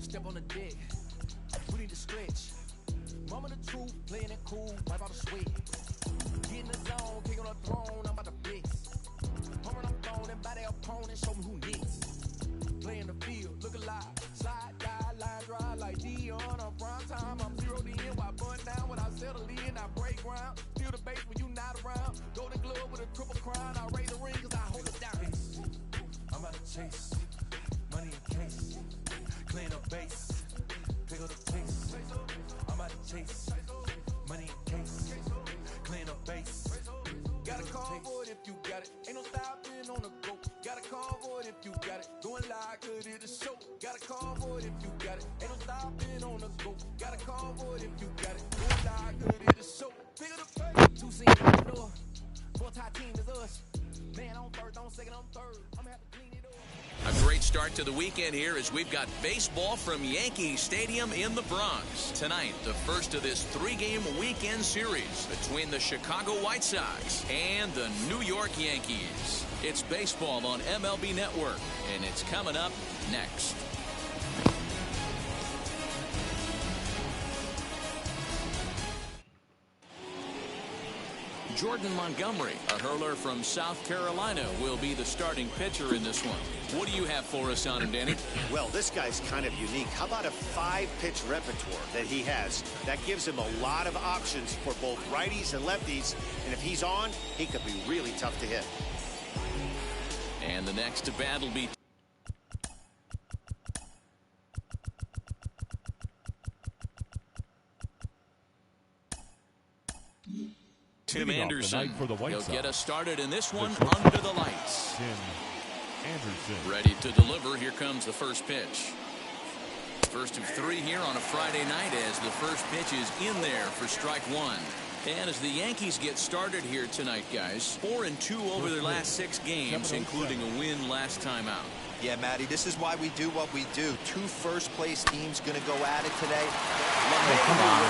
Step on the deck, we need to stretch. Mama the truth, playing it cool, wipe out the sweat. Get in the zone, kick on the throne, I'm about to blitz. Home run, I'm thrown, and by their opponent, show me who next. Play in the field, look alive, slide, die, line drive like Dion on prime time. I'm 0'd in, while bun down when I settle in, I break ground. Feel the bass when you not around. Golden glove with a triple crown, I raise the ring cause I hold it down. I'm about to chase, money in case, clean up base, pick up the pace. I'm about to chase, money in case, clean up base. Got a call for it if you got it, ain't no stopping on the go. Got a call for it if you got it, going live, good it is show. Got a call for it if you got it, ain't no stopping on the go. Got a call for it if you got it, going live, good it is show. Pick up the pace, 2 scenes on the door, 4 tie team is us. Man on first, on second, on third, I'm gonna have to clean it up. A great start to the weekend here as we've got baseball from Yankee Stadium in the Bronx. Tonight, the first of this 3-game weekend series between the Chicago White Sox and the New York Yankees. It's baseball on MLB Network, and it's coming up next. Jordan Montgomery, a hurler from South Carolina, will be the starting pitcher in this one. What do you have for us on him, Danny? Well, this guy's kind of unique. How about a 5-pitch repertoire that he has? That gives him a lot of options for both righties and lefties. And if he's on, he could be really tough to hit. And the next to bat will be Tim Anderson. He'll get us started in this one under the lights. Tim Anderson. Ready to deliver. Here comes the first pitch. First of 3 here on a Friday night as the first pitch is in there for strike 1. And as the Yankees get started here tonight, guys, 4-2 over their last 6 games, including a win last time out. Yeah, Matty, this is why we do what we do. 2 first-place teams going to go at it today. Come on.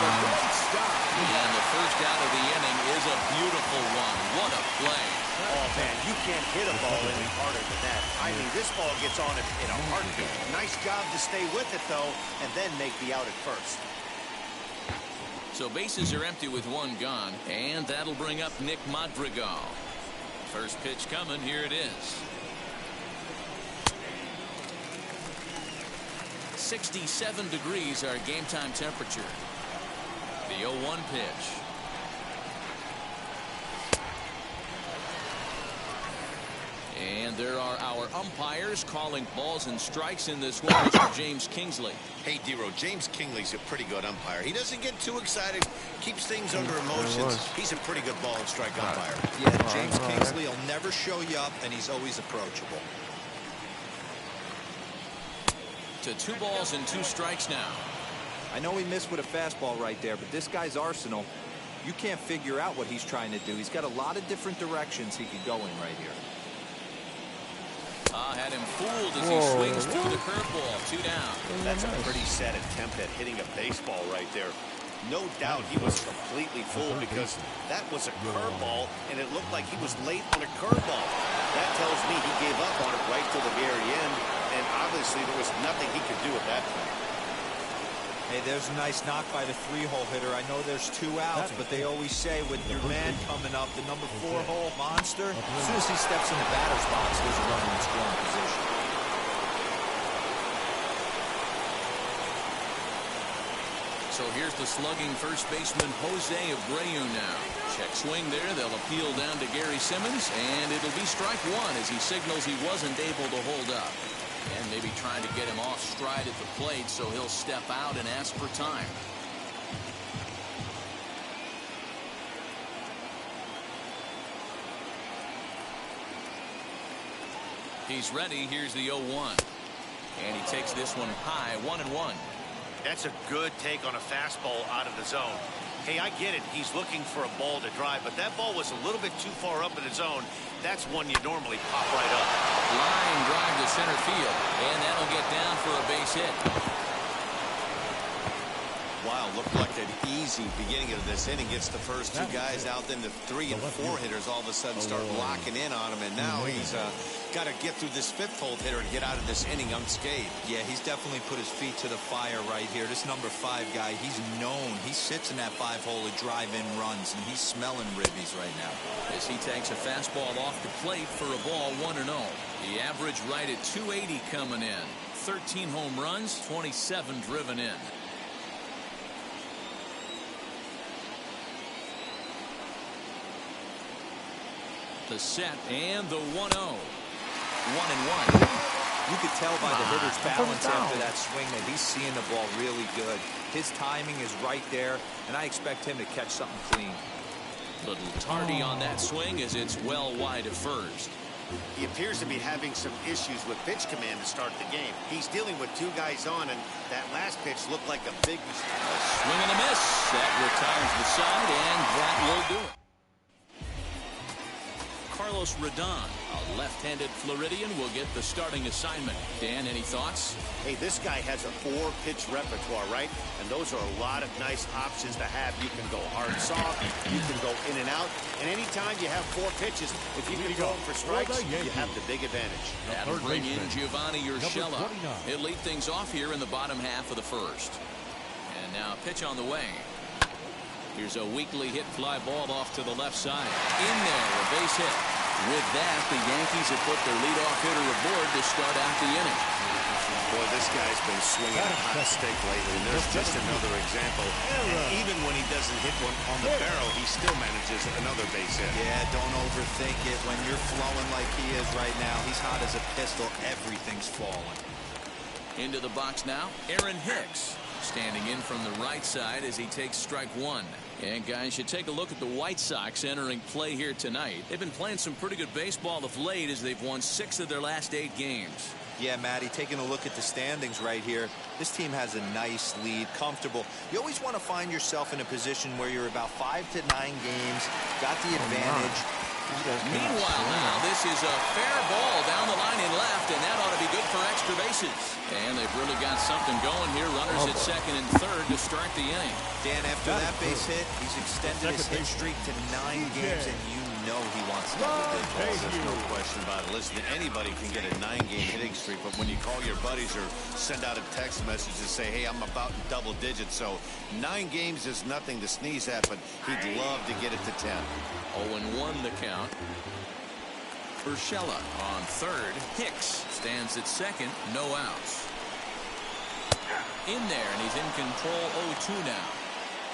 And the first out of the inning is a beautiful one. What a play. Oh, man, you can't hit a ball any harder than that. I mean, this ball gets on it in a heartbeat. Nice job to stay with it, though, and then make the out at first. So bases are empty with 1 gone, and that'll bring up Nick Madrigal. First pitch coming. Here it is. 67 degrees our game time temperature. The 0-1 pitch. And there are our umpires calling balls and strikes in this one. Mr. James Kingsley. Hey, D-Row, James Kingsley's a pretty good umpire. He doesn't get too excited, keeps things under emotions. He's a pretty good ball and strike umpire. Yeah, James Kingsley will never show you up, and he's always approachable. To 2 balls and 2 strikes now. I know he missed with a fastball right there, but this guy's arsenal, you can't figure out what he's trying to do. He's got a lot of different directions he could go in right here. Had him fooled as he swings through the curveball. 2 down. That's a pretty sad attempt at hitting a baseball right there. No doubt he was completely fooled because that was a curveball, and it looked like he was late on a curveball. That tells me he gave up on it right till the very end, and obviously there was nothing he could do at that point. Hey, there's a nice knock by the 3-hole hitter. I know there's 2 outs, but they always say with your man coming up, the number 4-hole monster, as soon as he steps in the batter's box, there's a runner in scoring position. So here's the slugging first baseman Jose Abreu now. Check swing there. They'll appeal down to Gary Simmons, and it'll be strike 1 as he signals he wasn't able to hold up. And maybe trying to get him off stride at the plate, so he'll step out and ask for time. He's ready. Here's the 0-1. And he takes this one high, 1-1. That's a good take on a fastball out of the zone. Hey, I get it. He's looking for a ball to drive, but that ball was a little bit too far up in the zone. That's one you normally pop right up. Line drive to center field, and that'll get down for a base hit. Wow, Wow, looked like an easy beginning of this inning. Gets the first two guys out, then the 3 and 4 hitters all of a sudden start locking in on him, and now he's got to get through this 5th hole hitter and get out of this inning unscathed. Yeah, he's definitely put his feet to the fire right here. This number 5 guy, he's known. He sits in that 5-hole to drive in runs, and he's smelling ribbies right now. As he takes a fastball off the plate for a ball 1-0. The average right at 280 coming in. 13 home runs, 27 driven in. The set and the 1-0. 1-1. You could tell by the hitter's balance after that swing that he's seeing the ball really good. His timing is right there, and I expect him to catch something clean. Little tardy on that swing as it's well wide of first. He appears to be having some issues with pitch command to start the game. He's dealing with 2 guys on, and that last pitch looked like a big mistake. Swing and a miss. That retires the side, and that will do it. Carlos Rodon, a left-handed Floridian, will get the starting assignment. Dan, any thoughts? Hey, this guy has a 4-pitch repertoire, right? And those are a lot of nice options to have. You can go hard, soft. You can go in and out. And anytime you have 4 pitches, if you can go for strikes, you have the big advantage. That'll bring in Giovanni Urshela. He'll lead things off here in the bottom half of the first. And now pitch on the way. Here's a weakly hit fly ball off to the left side. In there, a base hit. With that, the Yankees have put their leadoff hitter aboard to start out the inning. Boy, this guy's been swinging a hot stick lately, and there's just another example. And even when he doesn't hit one on the barrel, he still manages another base hit. Yeah, don't overthink it. When you're flowing like he is right now, he's hot as a pistol. Everything's falling. Into the box now, Aaron Hicks. Standing in from the right side as he takes strike 1. And guys, you take a look at the White Sox entering play here tonight. They've been playing some pretty good baseball of late as they've won 6 of their last 8 games. Yeah, Matty, taking a look at the standings right here, this team has a nice lead, comfortable. You always want to find yourself in a position where you're about 5 to 9 games, got the advantage. Meanwhile, now this is a fair ball down the line in left, and that ought to be good for extra bases. And they've really got something going here. Runners at second and third to start the inning. Dan, after that base hit, he's extended his hit streak to 9 games, and you know he wants to double digits. There's no question about it. Listen, anybody can get a 9-game hitting streak, but when you call your buddies or send out a text message to say, hey, I'm about in double digits, so 9 games is nothing to sneeze at, but he'd love to get it to 10. 0-1 the count. Urshela on third. Hicks stands at second. No outs. In there, and he's in control. 0-2 now.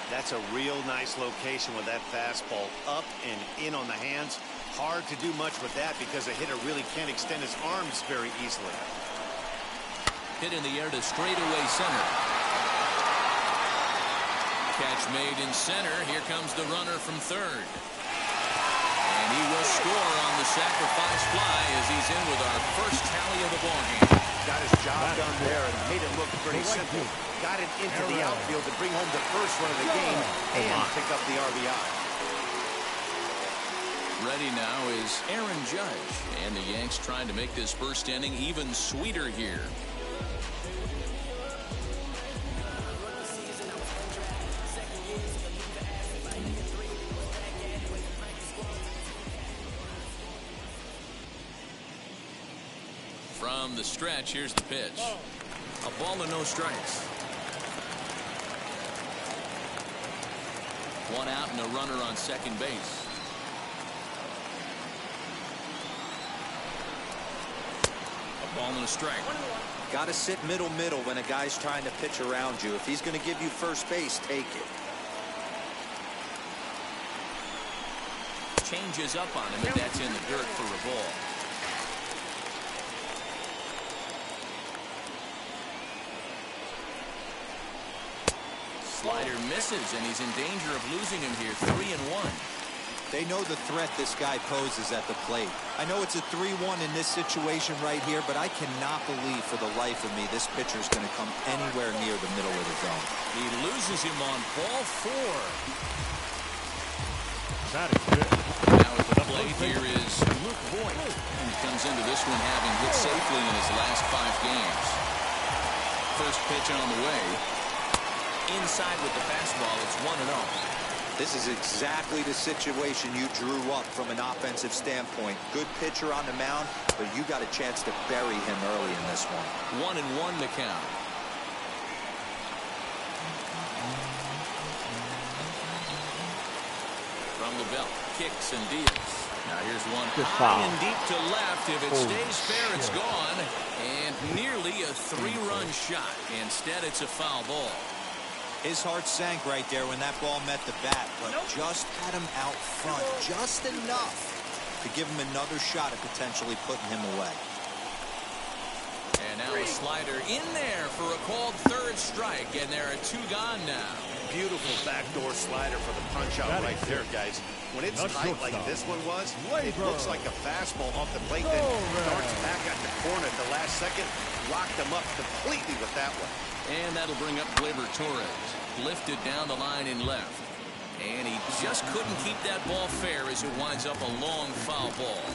That's a real nice location with that fastball up and in on the hands. Hard to do much with that because a hitter really can't extend his arms very easily. Hit in the air to straightaway center. Catch made in center. Here comes the runner from third. And he will score on the sacrifice fly as he's in with our first tally of the ballgame. Got his job done there and made it look pretty simple. Got it into the outfield to bring home the first run of the game and pick up the RBI. Ready now is Aaron Judge. And the Yanks trying to make this first inning even sweeter here. From the stretch, here's the pitch. A ball and no strikes. 1 out and a runner on second base. A ball and a strike. Got to sit middle when a guy's trying to pitch around you. If he's going to give you first base, take it. Changes up on him, and that's in the dirt for a ball. Slider misses, and he's in danger of losing him here. 3-1. They know the threat this guy poses at the plate. I know it's a 3-1 in this situation right here, but I cannot believe for the life of me this pitcher is going to come anywhere near the middle of the zone. He loses him on ball 4. That is good. Now at the plate here is Luke Voigt. He comes into this one having hit safely in his last 5 games. First pitch on the way. inside with the fastball. It's 1-0. This is exactly the situation you drew up from an offensive standpoint. Good pitcher on the mound, but you got a chance to bury him early in this one. 1-1 the count. From the belt, kicks and deals. Now here's one high and deep to left. If it stays fair, it's gone. And nearly a 3-run shot. Instead, it's a foul ball. His heart sank right there when that ball met the bat, but just had him out front, just enough to give him another shot at potentially putting him away. And now a slider in there for a called third strike, and there are 2 gone now. Beautiful backdoor slider for the punch out right there, guys. When it's tight like this one was, it looks like a fastball off the plate, then darts back at the corner at the last second, locked him up completely with that one. And that'll bring up Gleyber Torres. Lifted down the line in left. And he just couldn't keep that ball fair as it winds up a long foul ball.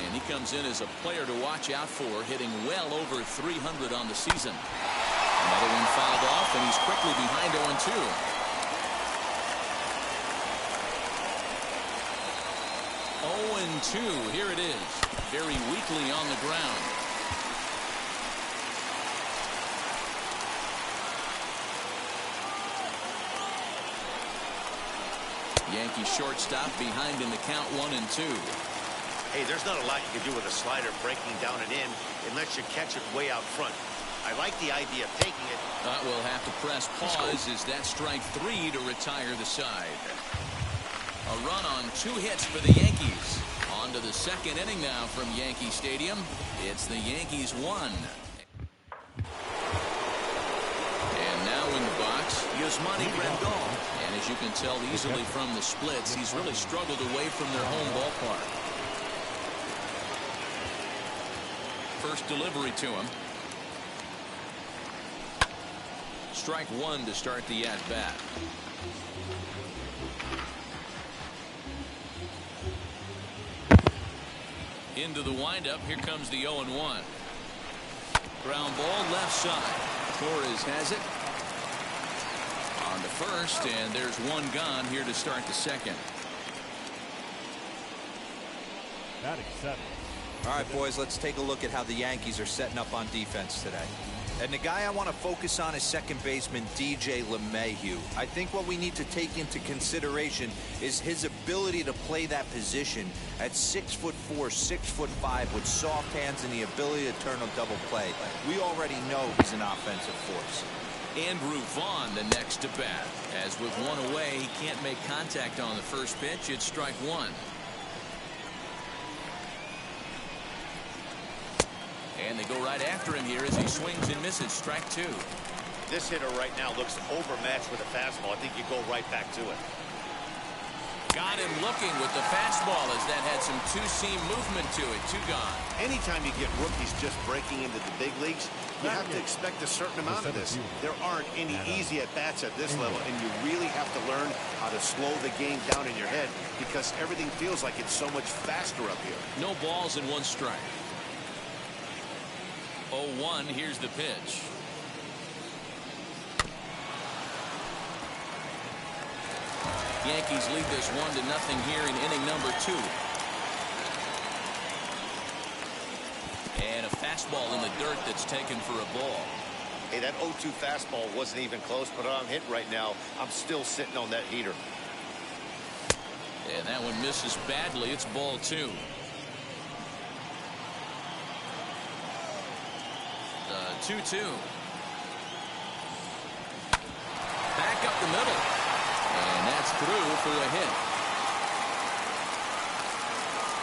And he comes in as a player to watch out for, hitting well over 300 on the season. Another one fouled off, and he's quickly behind 0-2. 0-2, here it is. Very weakly on the ground. Yankee shortstop behind in the count 1-2. Hey, there's not a lot you can do with a slider breaking down and in unless you catch it way out front. I like the idea of taking it. We'll have to press pause as that strike 3 to retire the side. A run on 2 hits for the Yankees. On to the second inning now from Yankee Stadium. It's the Yankees 1. And now in the box, Yasmani Grandal. And as you can tell easily from the splits, he's really struggled away from their home ballpark. First delivery to him. Strike 1 to start the at-bat. Into the windup. Here comes the 0-1. Ground ball left side. Torres has it. On to first, and there's 1 gone here to start the second. Batting 7. All right, boys, let's take a look at how the Yankees are setting up on defense today. And the guy I want to focus on is second baseman DJ LeMahieu. I think what we need to take into consideration is his ability to play that position at 6'4", 6'5", with soft hands and the ability to turn a double play. We already know he's an offensive force. Andrew Vaughn the next to bat. As with 1 away, he can't make contact on the first pitch. It's strike 1. And they go right after him here as he swings and misses. Strike 2. This hitter right now looks overmatched with a fastball. I think you go right back to it. Got him looking with the fastball as that had some two-seam movement to it. 2 gone. Anytime you get rookies just breaking into the big leagues, you have to expect a certain amount of this. There aren't any easy at-bats at this level, and you really have to learn how to slow the game down in your head because everything feels like it's so much faster up here. No balls and 1 strike. 0-1, here's the pitch. Yankees lead this 1-0 here in inning number 2. And a fastball in the dirt that's taken for a ball. Hey, that 0-2 fastball wasn't even close, but I'm hit right now. I'm still sitting on that heater. And that one misses badly. It's ball 2. 2-2. Back up the middle. And that's through for a hit.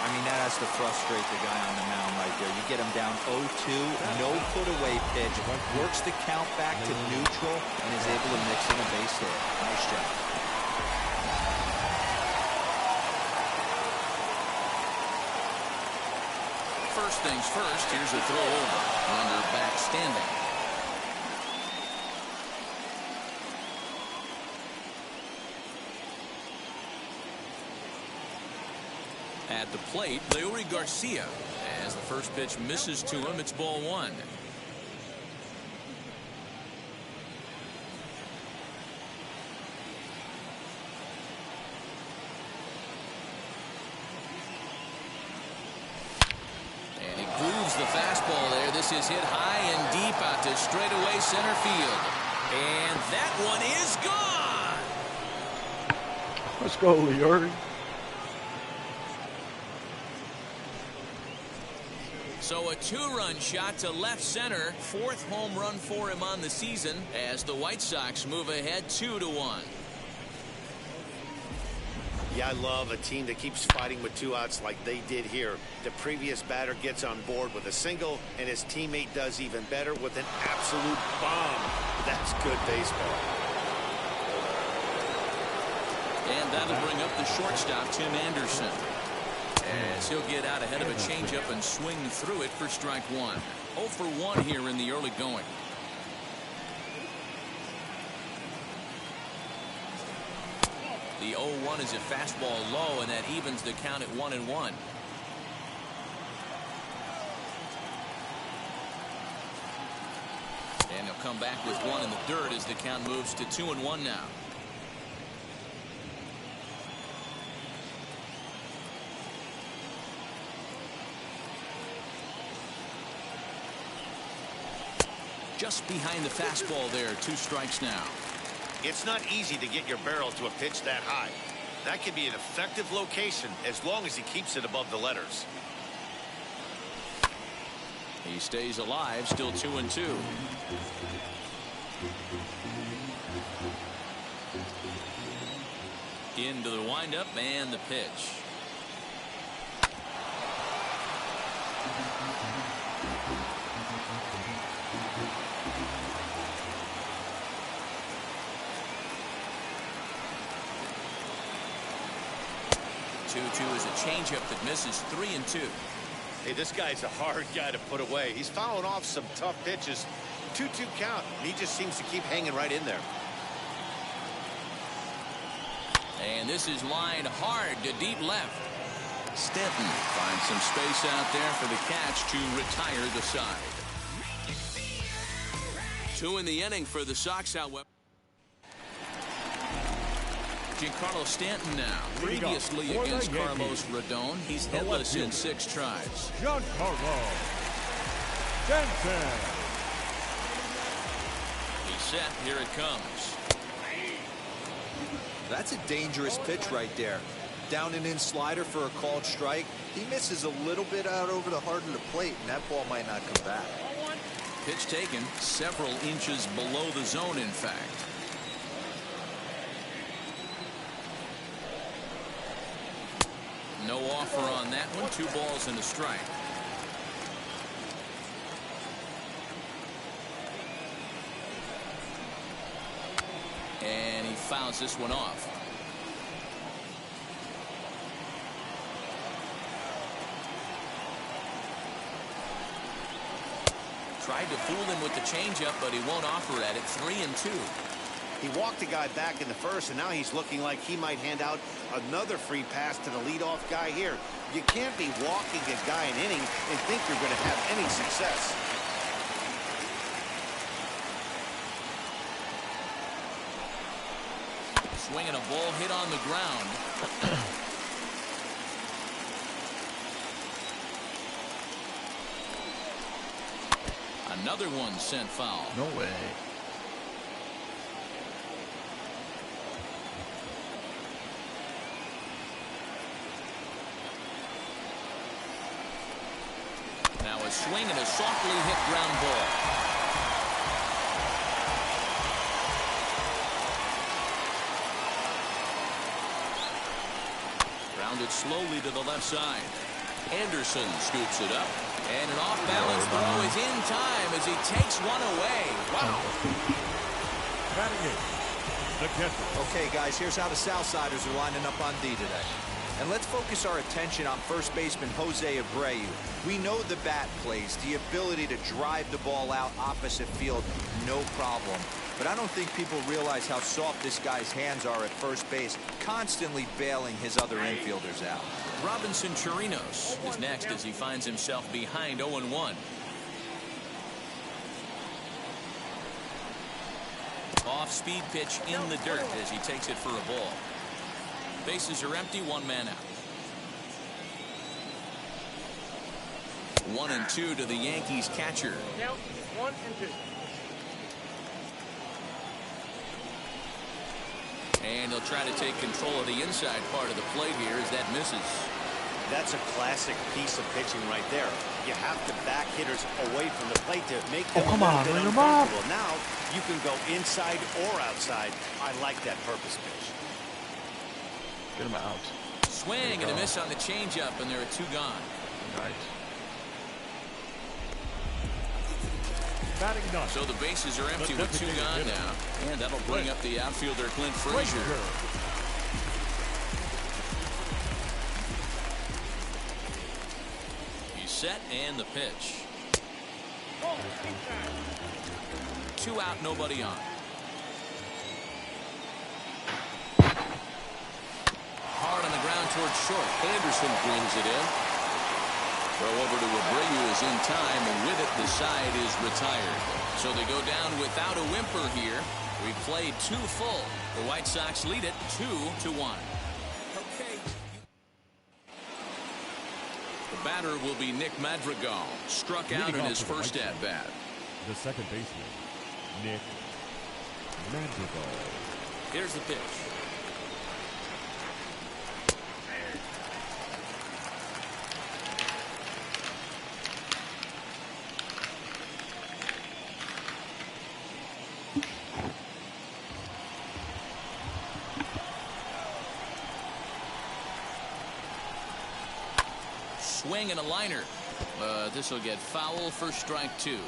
I mean, that has to frustrate the guy on the mound right there. You get him down 0-2, no put-away pitch, works the count back to neutral, and is able to mix in a base hit. Nice job. First things first, here's a throw over. Runner back standing. At the plate, Leury Garcia. As the first pitch misses to him, it's ball 1. the fastball there. This is hit high and deep out to straightaway center field. And that one is gone. Let's go, Leary. So a 2-run shot to left center. 4th home run for him on the season as the White Sox move ahead 2-1. Yeah, I love a team that keeps fighting with 2 outs like they did here. The previous batter gets on board with a single, and his teammate does even better with an absolute bomb. That's good baseball. And that'll bring up the shortstop, Tim Anderson, as he'll get out ahead of a changeup and swing through it for strike 1. 0 for 1 here in the early going. The 0-1 is a fastball low, and that evens the count at 1-1. And he'll come back with one in the dirt as the count moves to 2-1 now. Just behind the fastball there. 2 strikes now. It's not easy to get your barrel to a pitch that high. That can be an effective location as long as he keeps it above the letters. He stays alive, still 2-2. Into the windup and the pitch. Is a changeup that misses. 3-2. Hey, this guy's a hard guy to put away. He's fouling off some tough pitches. 2-2 count. He just seems to keep hanging right in there. And this is lined hard to deep left. Stanton finds some space out there for the catch to retire the side. 2 in the inning for the Sox, however. Giancarlo Stanton now. Previously against Carlos Rodon, he's hitless in 6 tries. Giancarlo Stanton. He's set. Here it comes. That's a dangerous pitch right there. Down and in slider for a called strike. He misses a little bit out over the heart of the plate, and that ball might not come back. Pitch taken several inches below the zone, in fact. No offer on that one. 2 balls and a strike. And he fouls this one off. Tried to fool him with the changeup, but he won't offer at it. 3-2. He walked the guy back in the first, and now he's looking like he might hand out another free pass to the leadoff guy here. You can't be walking a guy an inning and think you're going to have any success. Swinging a ball hit on the ground. Another one sent foul. No way. Now a swing and a softly hit ground ball. Grounded slowly to the left side. Anderson scoops it up. And an off-balance throw is in time as he takes one away. Wow. Batting it, the catcher. Okay, guys, here's how the Southsiders are lining up on D today. And let's focus our attention on first baseman Jose Abreu. We know the bat plays, the ability to drive the ball out opposite field, no problem. But I don't think people realize how soft this guy's hands are at first base, constantly bailing his other infielders out. Robinson Chirinos is next as he finds himself behind 0-1. Off-speed pitch in the dirt as he takes it for a ball. Bases are empty, 1 man out. 1-2 to the Yankees catcher. Count 1 and 2. And he'll try to take control of the inside part of the plate here as that misses. That's a classic piece of pitching right there. You have to back hitters away from the plate to make them come on, a little bit run him up. uncomfortable. Now you can go inside or outside. I like that purpose pitch. Get him out. Swing and a miss on the changeup, and there are 2 gone. Right. Batting none. So the bases are empty with 2 gone now. And that'll bring up the outfielder Clint Frazier. He's set and the pitch. 2 out, nobody on. Hard on the ground towards short. Anderson brings it in. Throw over to Abreu is in time, and with it, the side is retired. So they go down without a whimper here. We played 2 full. The White Sox lead it 2-1. Okay. The batter will be Nick Madrigal. Struck out in his first at-bat. The second baseman, Nick Madrigal. Here's the pitch. Swing and a liner. This will get foul for strike 2.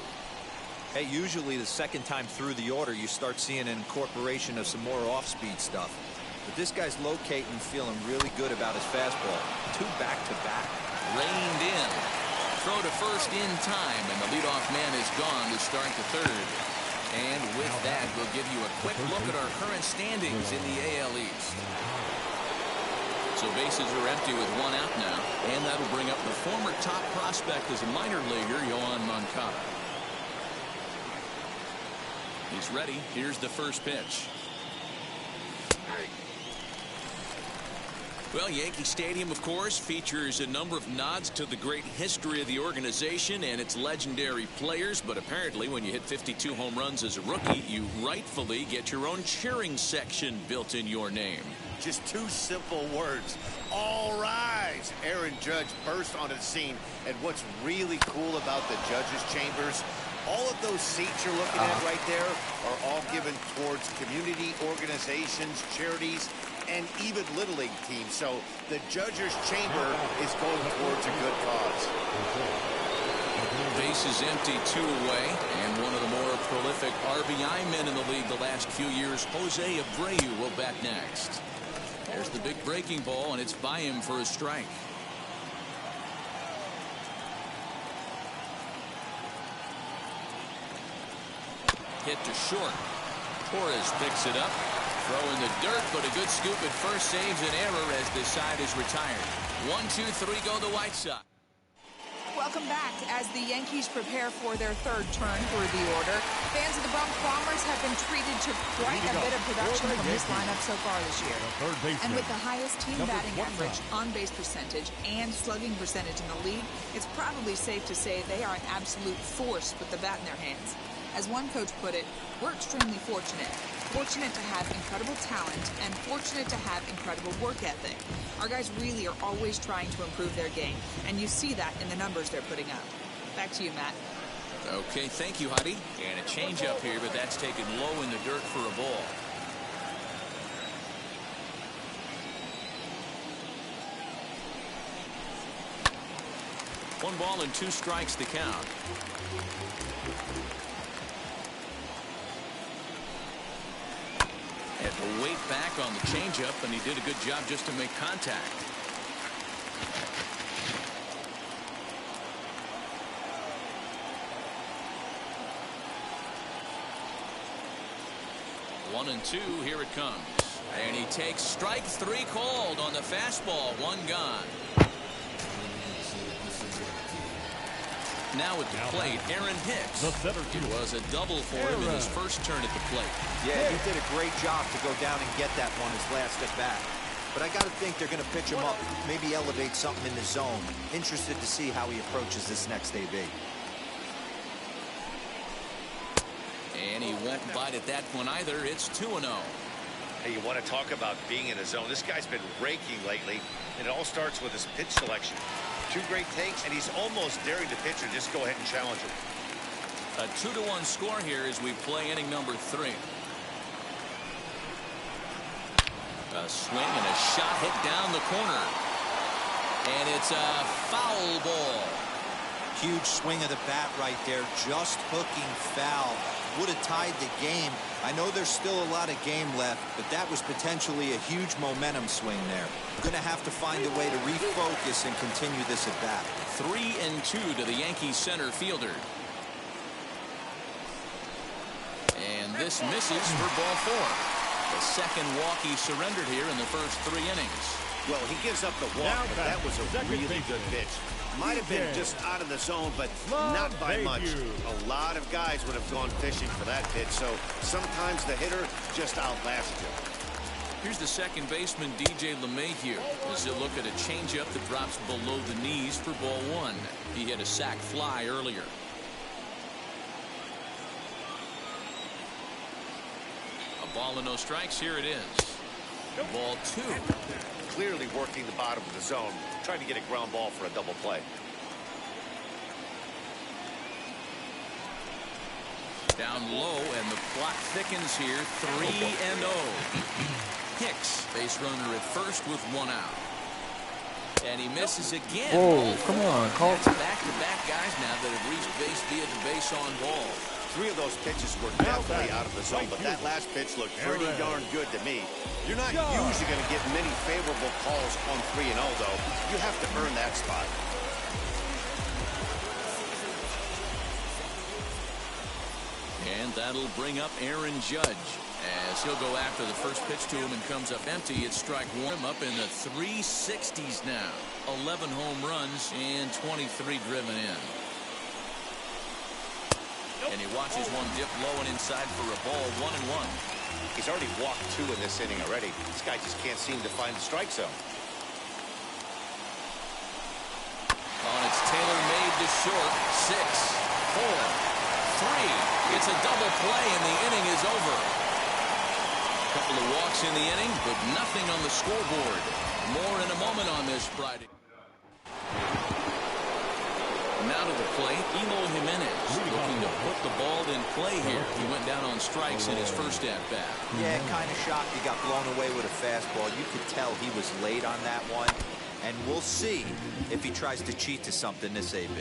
Hey, usually the second time through the order, you start seeing an incorporation of some more off-speed stuff. But this guy's locating, feeling really good about his fastball. 2 back-to-back. Reined in. Throw to first in time, and the leadoff man is gone to start the 3rd. And with that, we'll give you a quick look at our current standings in the AL East. So bases are empty with 1 out now, and that'll bring up the former top prospect as a minor leaguer, Yoan Moncada. He's ready. Here's the first pitch. Well, Yankee Stadium, of course, features a number of nods to the great history of the organization and its legendary players, but apparently when you hit 52 home runs as a rookie, you rightfully get your own cheering section built in your name. Just 2 simple words. All rise. Aaron Judge burst onto the scene. And what's really cool about the judges' chambers, all of those seats you're looking at right there are all given towards community organizations, charities, and even Little League teams. So the judges' chamber is going towards a good cause. Base is empty, 2 away, and one of the more prolific RBI men in the league the last few years, Jose Abreu, will bat next. There's the big breaking ball, and it's by him for a strike. Hit to short. Torres picks it up. Throw in the dirt, but a good scoop at first saves an error as this side is retired. 1, 2, 3 go the White Sox. Welcome back as the Yankees prepare for their 3rd turn through the order. Fans of the Bronx Bombers have been treated to quite a bit of production from this lineup so far this year. And with the highest team batting average, on-base percentage, and slugging percentage in the league, it's probably safe to say they are an absolute force with the bat in their hands. As one coach put it, we're extremely fortunate. Fortunate to have incredible talent and fortunate to have incredible work ethic. Our guys really are always trying to improve their game, and you see that in the numbers they're putting up. Back to you, Matt. Okay, thank you, Heidi. And a change-up here, but that's taken low in the dirt for a ball. One ball and 2 strikes to count. Had to wait back on the changeup, and he did a good job just to make contact. One and 2, here it comes. And he takes strike 3 called on the fastball, 1 gone. Now at the plate, Aaron Hicks. It was a double for him in his first turn at the plate. Yeah, he did a great job to go down and get that one his last at bat. but I got to think they're going to pitch him up, maybe elevate something in the zone. Interested to see how he approaches this next AB. And he won't bite at that one either. It's 2-0. Hey, you want to talk about being in a zone? This guy's been raking lately, and it all starts with his pitch selection. 2 great takes, and he's almost daring the pitcher just go ahead and challenge him. A 2-1 score here as we play inning number 3. A swing and a shot hit down the corner. And it's a foul ball. Huge swing of the bat right there, just hooking foul. Would have tied the game. I know there's still a lot of game left, but that was potentially a huge momentum swing there. Going to have to find a way to refocus and continue this at bat. 3-2 to the Yankees center fielder. And this misses for ball 4. The second walk he surrendered here in the first 3 innings. Well, he gives up the walk, but that was a really good pitch. Might have been just out of the zone, but not by much. A lot of guys would have gone fishing for that pitch, so sometimes the hitter just outlasts you. Here's the second baseman, DJ LeMahieu, as he'll look at a changeup that drops below the knees for ball 1. He hit a sac fly earlier. A ball and no strikes. Here it is. Ball 2. Clearly working the bottom of the zone, trying to get a ground ball for a double play. Down low, and the clock thickens here. 3-0. Hicks, base runner at first with 1 out. And he misses again. Whoa, come on, call. It's back-to-back guys now that have reached base via the base on ball. 3 of those pitches were definitely out of the zone, but that last pitch looked pretty darn good to me. You're not usually going to get many favorable calls on 3-0, though. You have to earn that spot. And that'll bring up Aaron Judge as he'll go after the first pitch to him and comes up empty. It's strike 1. Up in the 360s now. 11 home runs and 23 driven in. And he watches one dip low and inside for a ball. 1-1. He's already walked 2 in this inning already. This guy just can't seem to find the strike zone. Oh, it's Taylor made to short. 6, 4, 3. It's a double play and the inning is over. A couple of walks in the inning, but nothing on the scoreboard. More in a moment on this Friday. Now to the plate, Eloy Jimenez looking to put the ball in play here. He went down on strikes in his first at-bat. Yeah, kind of shocked he got blown away with a fastball. You could tell he was late on that one. And we'll see if he tries to cheat to something this AB.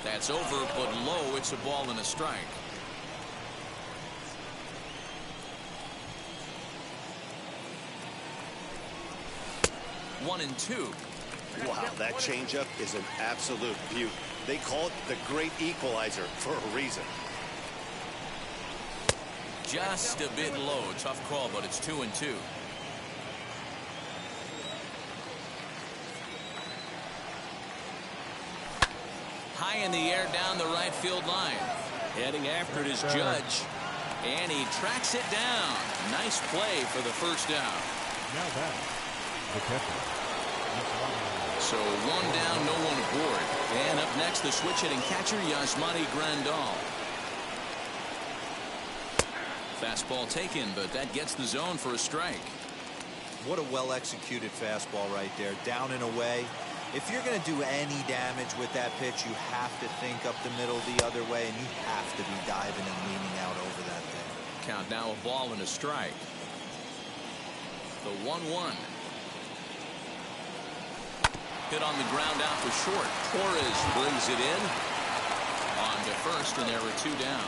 That's over, but low. It's a ball and a strike. 1-2. Wow, that changeup is an absolute beaut. They call it the great equalizer for a reason. Just a bit low. Tough call, but it's 2-2. High in the air down the right field line. Heading after it is Judge. And he tracks it down. Nice play for the first down. Now back. The catcher. So 1 down, no one aboard. And up next, the switch hitting catcher, Yasmani Grandal. Fastball taken, but that gets the zone for a strike. What a well-executed fastball right there. Down and away. If you're going to do any damage with that pitch, you have to think up the middle the other way, and you have to be diving and leaning out over that thing. Count now, a ball and a strike. The 1-1. Hit on the ground out to short. Torres brings it in. On to first, and there are 2 down.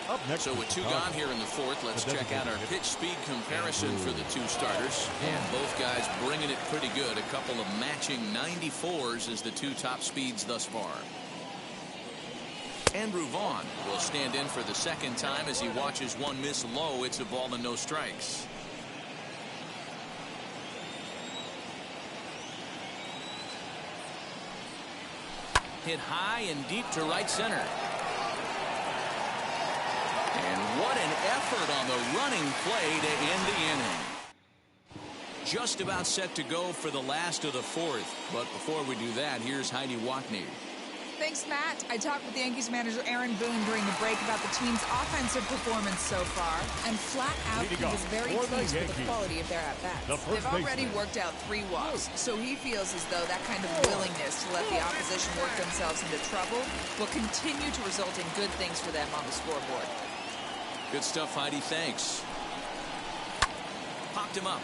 Up next, so with 2 gone here in the 4th, let's check out our pitch speed comparison for the 2 starters. And both guys bringing it pretty good. A couple of matching 94s as the 2 top speeds thus far. Andrew Vaughn will stand in for the second time as he watches one miss low. It's a ball and no strikes. Hit high and deep to right center. And what an effort on the running play to end the inning. Just about set to go for the last of the fourth. But before we do that, here's Heidi Watney. Thanks, Matt. I talked with Yankees manager Aaron Boone during the break about the team's offensive performance so far, and flat out he was very pleased with the quality of their at-bats. They've already worked out 3 walks, so he feels as though that kind of willingness to let the opposition work themselves into trouble will continue to result in good things for them on the scoreboard. Good stuff, Heidi. Thanks. Popped him up.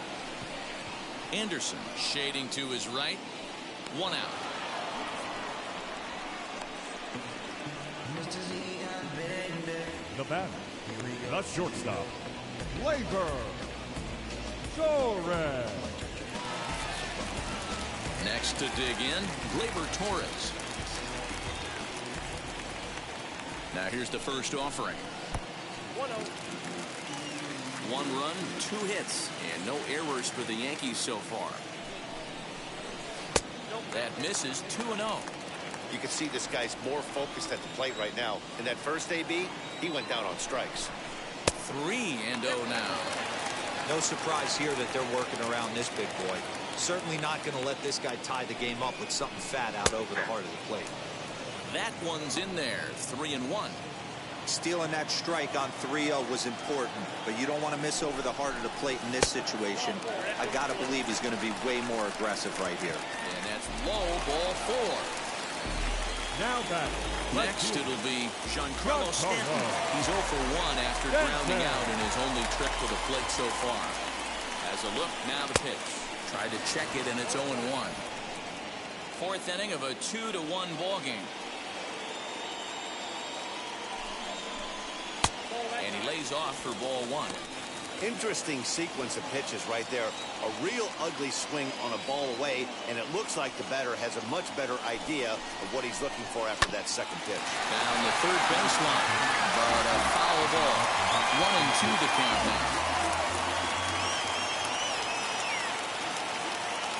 Anderson shading to his right. 1 out. The batter, the shortstop, Gleyber Torres. Next to dig in, Gleyber Torres. Now here's the first offering. 1 run, 2 hits, and no errors for the Yankees so far. That misses. 2-0. You can see this guy's more focused at the plate right now. In that first AB, he went down on strikes. 3-0 now. No surprise here that they're working around this big boy. Certainly not going to let this guy tie the game up with something fat out over the heart of the plate. That one's in there. 3-1. Stealing that strike on 3-0 was important, but you don't want to miss over the heart of the plate in this situation. I got to believe he's going to be way more aggressive right here. And that's low, ball 4. Now batting. Next it'll be Giancarlo Stanton. He's 0 for 1 after grounding out in his only trip to the plate so far. As a look, now the pitch. Tried to check it, and it's 0-1. 4th inning of a 2-1 ball game. And he lays off for ball 1. Interesting sequence of pitches right there. A real ugly swing on a ball away, and it looks like the batter has a much better idea of what he's looking for after that second pitch. Down the third baseline, but a foul ball. 1-2 the count now.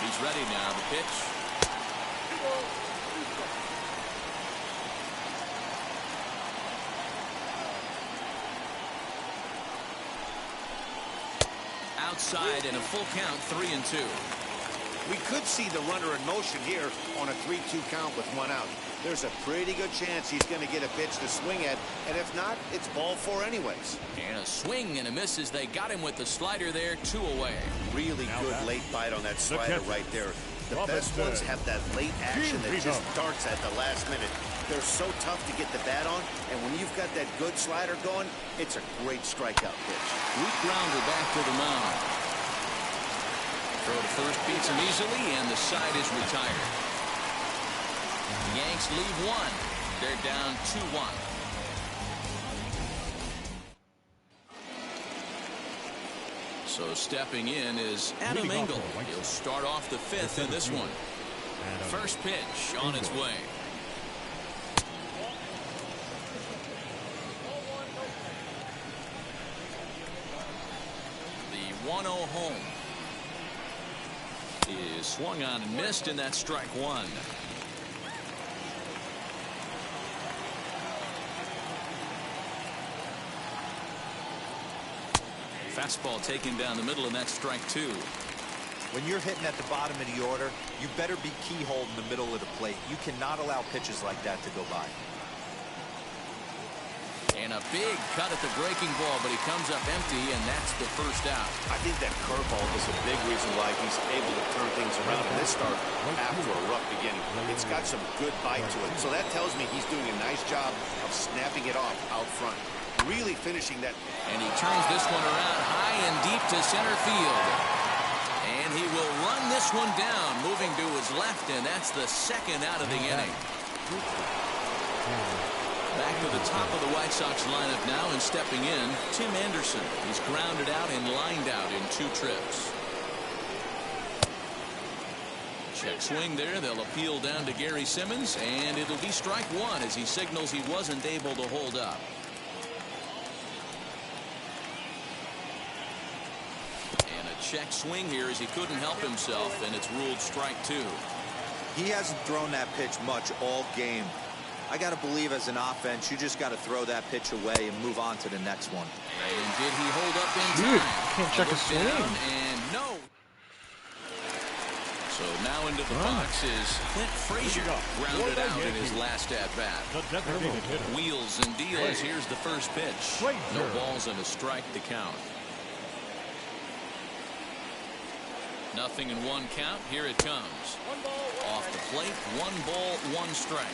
He's ready now. The pitch. Outside and a full count. 3-2. We could see the runner in motion here on a 3-2 count with 1 out. There's a pretty good chance he's going to get a pitch to swing at, and if not, it's ball 4 anyways. And a swing and a miss as they got him with the slider there. 2 away. Really good late bite on that slider right there. The best ones have that late action that just darts at the last minute. They're so tough to get the bat on, and when you've got that good slider going, it's a great strikeout pitch. Weak grounder back to the mound. Throw to first beats him easily, and the side is retired. The Yanks leave 1. They're down 2-1. So stepping in is Adam Engel. He'll start off the 5th in this one. First pitch on its way. The 1-0 home is swung on and missed, and that's strike 1. Fastball taken down the middle, and that's strike 2. When you're hitting at the bottom of the order, you better be keyhole in the middle of the plate. You cannot allow pitches like that to go by. And a big cut at the breaking ball, but he comes up empty, and that's the first out. I think that curveball is a big reason why he's able to turn things around in this start after a rough beginning. It's got some good bite to it, so that tells me he's doing a nice job of snapping it off out front. Really finishing that. And he turns this one around high and deep to center field. And he will run this one down, moving to his left, and that's the second out of the inning. Back to the top of the White Sox lineup now, and stepping in, Tim Anderson. He's grounded out and lined out in 2 trips. Check swing there. They'll appeal down to Gary Simmons, and it'll be strike 1 as he signals he wasn't able to hold up. And a check swing here as he couldn't help himself, and it's ruled strike 2. He hasn't thrown that pitch much all game. I got to believe as an offense, you just got to throw that pitch away and move on to the next one. And did he hold up in time? Can't check his swing. And no. So now into the box is Clint Frazier, grounded out in his last at-bat. Wheels and deals. Here's the first pitch. No balls and a strike to count. 0-1 count. Here it comes. Off the plate, 1 ball, 1 strike.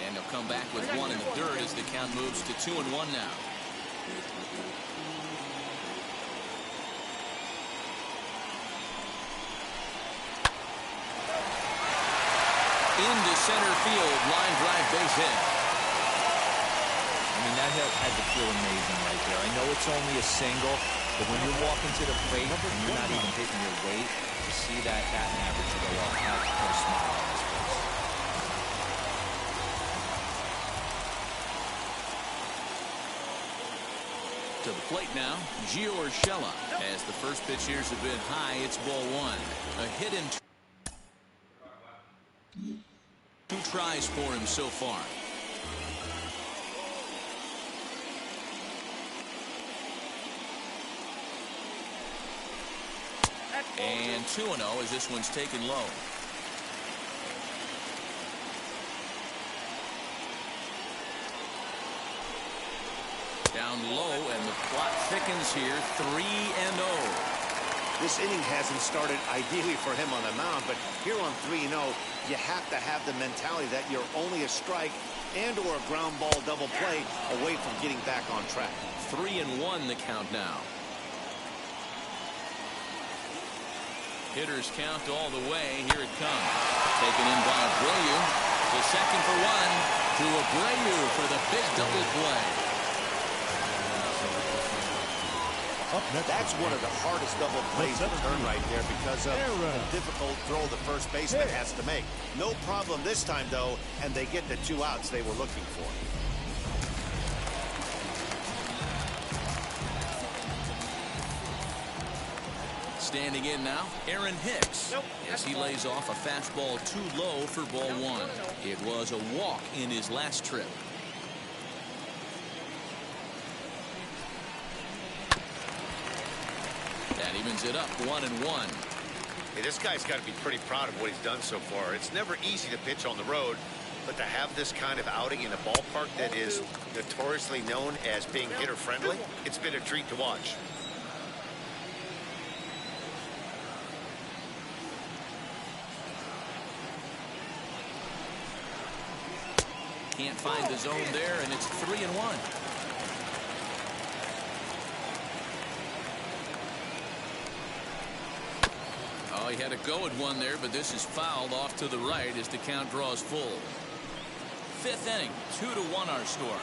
And he'll come back with 1 in the dirt as the count moves to 2-1 now. Into center field, line drive, base hit. I mean, that had to feel amazing right there. I know it's only a single, but when you're walking to the plate and you're not even hitting your weight, to see that batting average go up, that put a smile on his face. To the plate now, Gio Urshela. As the first pitch here's a bit high, it's ball 1. A hit in 2 tries for him so far. And 2-0 as this one's taken low. Down low, and the plot thickens here. 3-0. This inning hasn't started ideally for him on the mound, but here on 3-0, you have to have the mentality that you're only a strike and or a ground ball double play away from getting back on track. 3-1 the count now. Hitters count all the way. Here it comes. Taken in by Abreu. To second for 1. To Abreu for the big double play. That's one of the hardest double plays to turn right there because of the difficult throw the first baseman has to make. No problem this time, though, and they get the 2 outs they were looking for. Standing in now, Aaron Hicks. As he lays off a fastball too low for ball 1. It was a walk in his last trip. That evens it up, 1-1. Hey, this guy's got to be pretty proud of what he's done so far. It's never easy to pitch on the road, but to have this kind of outing in a ballpark that is notoriously known as being hitter-friendly, it's been a treat to watch. Can't find the zone there, and it's 3-1. Oh, he had a go at one there, but this is fouled off to the right as the count draws full. 5th inning, 2-1 our score.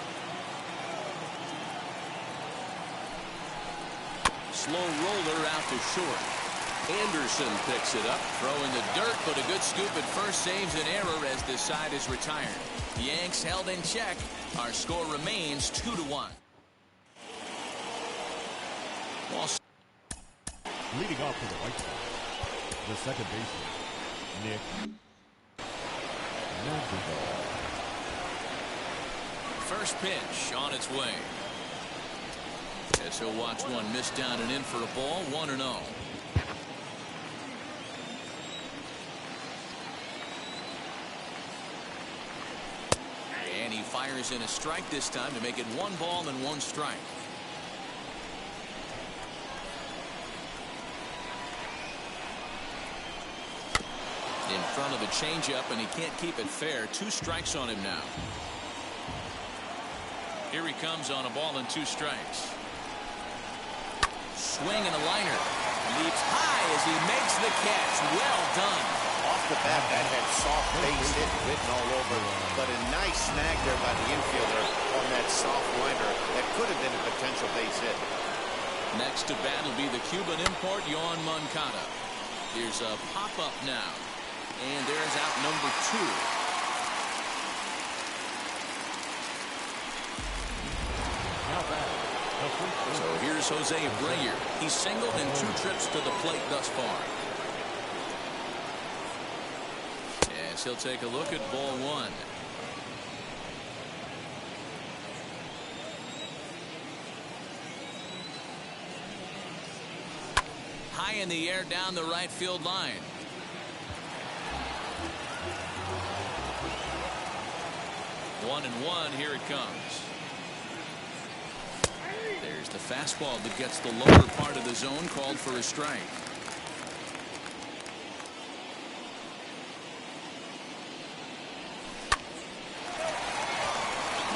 Slow roller out to short. Anderson picks it up, throwing the dirt, but a good scoop at first saves an error as this side is retired. The Yanks held in check. Our score remains 2-1. Leading off to the right side, the second baseman, Nick Madrigal. First pitch on its way. As he'll watch one miss down and in for a ball, 1-0. And he fires in a strike this time to make it 1 ball and 1 strike. In front of the changeup, and he can't keep it fair. 2 strikes on him now. Here he comes on a ball and 2 strikes. Swing and a liner. Leaps high as he makes the catch. Well done. Off the bat, that had soft base hit written all over, but a nice snag there by the infielder on that soft liner that could have been a potential base hit. Next to bat will be the Cuban import, Yoan Moncada. Here's a pop-up now. And there's out number 2. Now back, the So here's Jose Abreu. He's singled in 2 trips to the plate thus far. As he'll take a look at ball 1. High in the air down the right field line. One and one. Here it comes. There's the fastball that gets the lower part of the zone, called for a strike.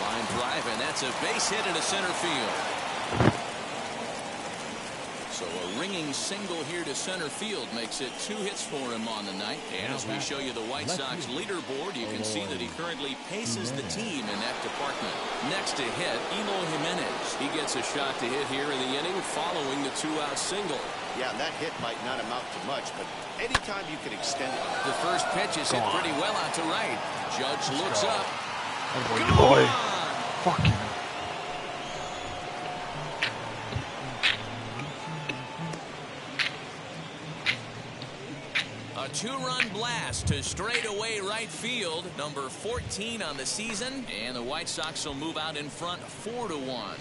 Line drive, and that's a base hit into center field. So a ringing single here to center field makes it 2 hits for him on the night. And as we show you the White Sox leaderboard, you can see that he currently paces the team in that department. Next to hit, Eloy Jimenez. He gets a shot to hit here in the inning following the 2-out single. Yeah, that hit might not amount to much, but anytime you can extend it. The first pitch is hit pretty well out to right. Judge looks up. Boy. Fucking. A 2-run blast to straightaway right field, number 14 on the season, and the White Sox will move out in front 4-1.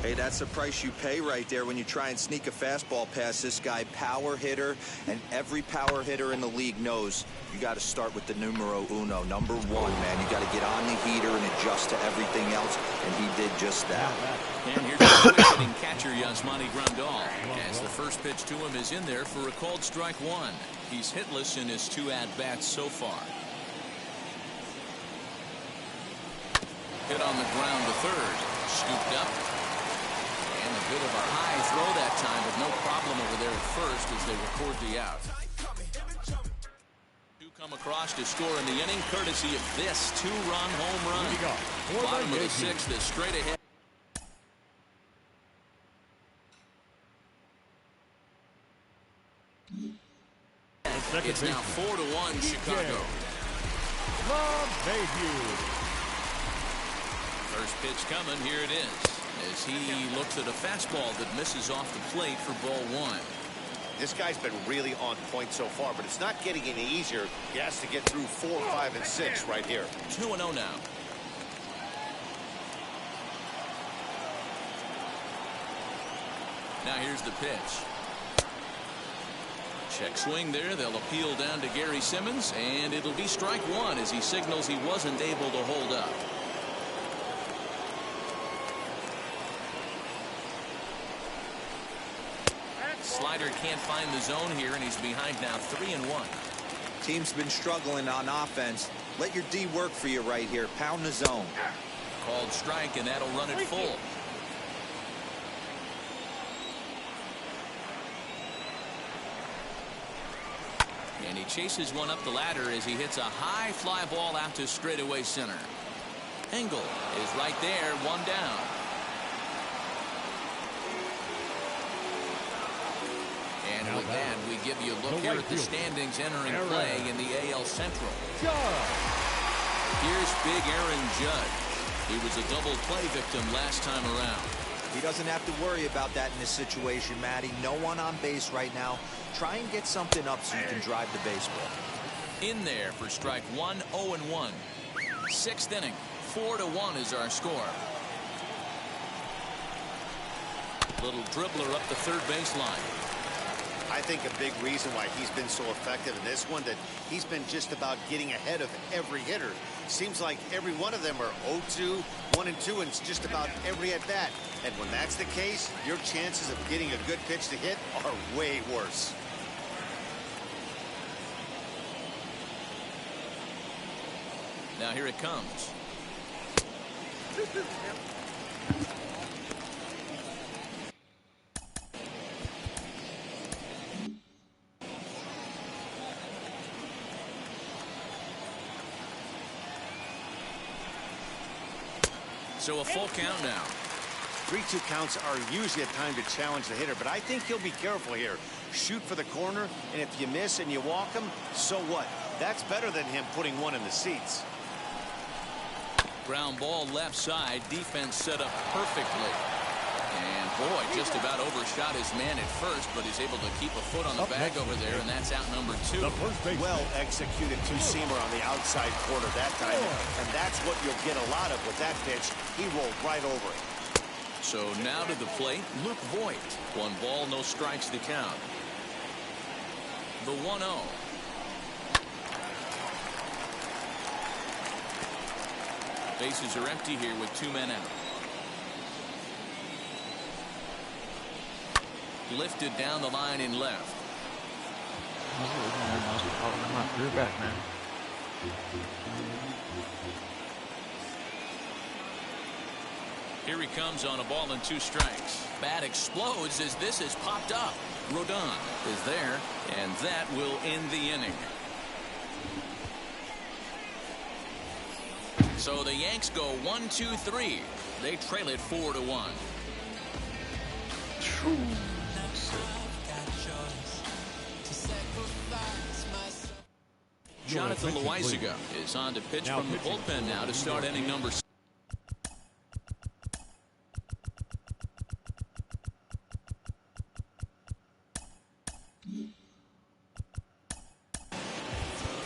Hey, that's the price you pay right there when you try and sneak a fastball past this guy. Power hitter, and every power hitter in the league knows you got to start with the numero uno, number 1, man. You got to get on the heater and adjust to everything else, and he did just that. And here's the hitting catcher, Yasmani Grandal, as the first pitch to him is in there for a called strike 1. He's hitless in his 2 at-bats so far. Hit on the ground to third, scooped up. And a bit of a high throw that time, but no problem over there at first as they record the out. 2 come across to score in the inning, courtesy of this 2-run home run. Bottom of the 6th is straight ahead. It's now 4-1 Chicago. First pitch coming, here it is. As he looks at a fastball that misses off the plate for ball 1. This guy's been really on point so far, but it's not getting any easier. He has to get through 4, 5, and 6 right here. 2-0 now. Now here's the pitch. Check swing there. They'll appeal down to Gary Simmons, and it'll be strike 1 as he signals he wasn't able to hold up. Slider can't find the zone here, and he's behind now 3-1. Team's been struggling on offense. Let your D work for you right here. Pound the zone. Called strike, and that'll run it full. And he chases one up the ladder as he hits a high fly ball out to straightaway center. Engel is right there, 1 down. And with that, we give you a look here at the standings entering play in the AL Central. Here's big Aaron Judge. He was a double play victim last time around. He doesn't have to worry about that in this situation, Matty. No one on base right now. Try and get something up so you can drive the baseball. In there for strike 1, 0-1. 6th inning, 4-1 is our score. Little dribbler up the third baseline. I think a big reason why he's been so effective in this one, that he's been just about getting ahead of every hitter. Seems like every one of them are 0-2, 1-2, and it's just about every at bat. And when that's the case, your chances of getting a good pitch to hit are way worse. Now here it comes. So a full count now. 3-2 counts are usually a time to challenge the hitter, but I think he'll be careful here. Shoot for the corner, and if you miss and you walk him, so what? That's better than him putting one in the seats. Ground ball left side. Defense set up perfectly. And boy, just about overshot his man at first, but he's able to keep a foot on the bag over there, and that's out number 2. Well executed two-seamer on the outside corner that time, and that's what you'll get a lot of with that pitch. He rolled right over it. So now to the plate, Luke Voit. 1 ball, no strikes to count. The 1-0. Bases are empty here with 2 men out. Lifted down the line in left. Come on, you're back, man. Here he comes on a ball and 2 strikes. Bat explodes as this is popped up. Rodon is there, and that will end the inning. So the Yanks go 1-2-3. They trail it 4-1. Jonathan Loaisiga is on to pitch from the bullpen now to start inning number 6.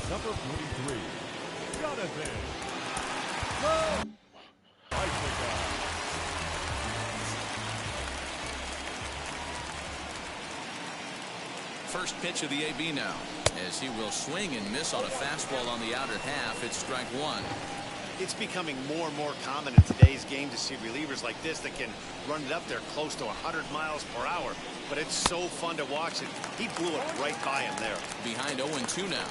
Number 43, Jonathan Loaisiga. First pitch of the AB now, as he will swing and miss on a fastball on the outer half. It's strike 1. It's becoming more and more common in today's game to see relievers like this that can run it up there close to 100 miles per hour. But it's so fun to watch it. He blew it right by him there. Behind 0-2 now.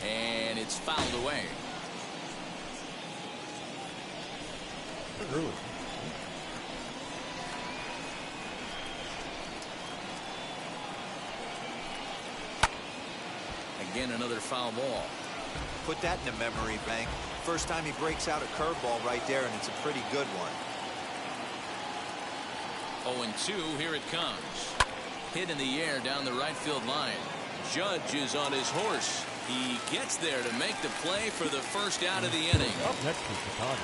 And it's fouled away. Really? Again, another foul ball. Put that in the memory bank. First time he breaks out a curveball right there, and it's a pretty good one. 0-2, here it comes. Hit in the air down the right field line. Judge is on his horse. He gets there to make the play for the first out of the inning. Up next is Chicago.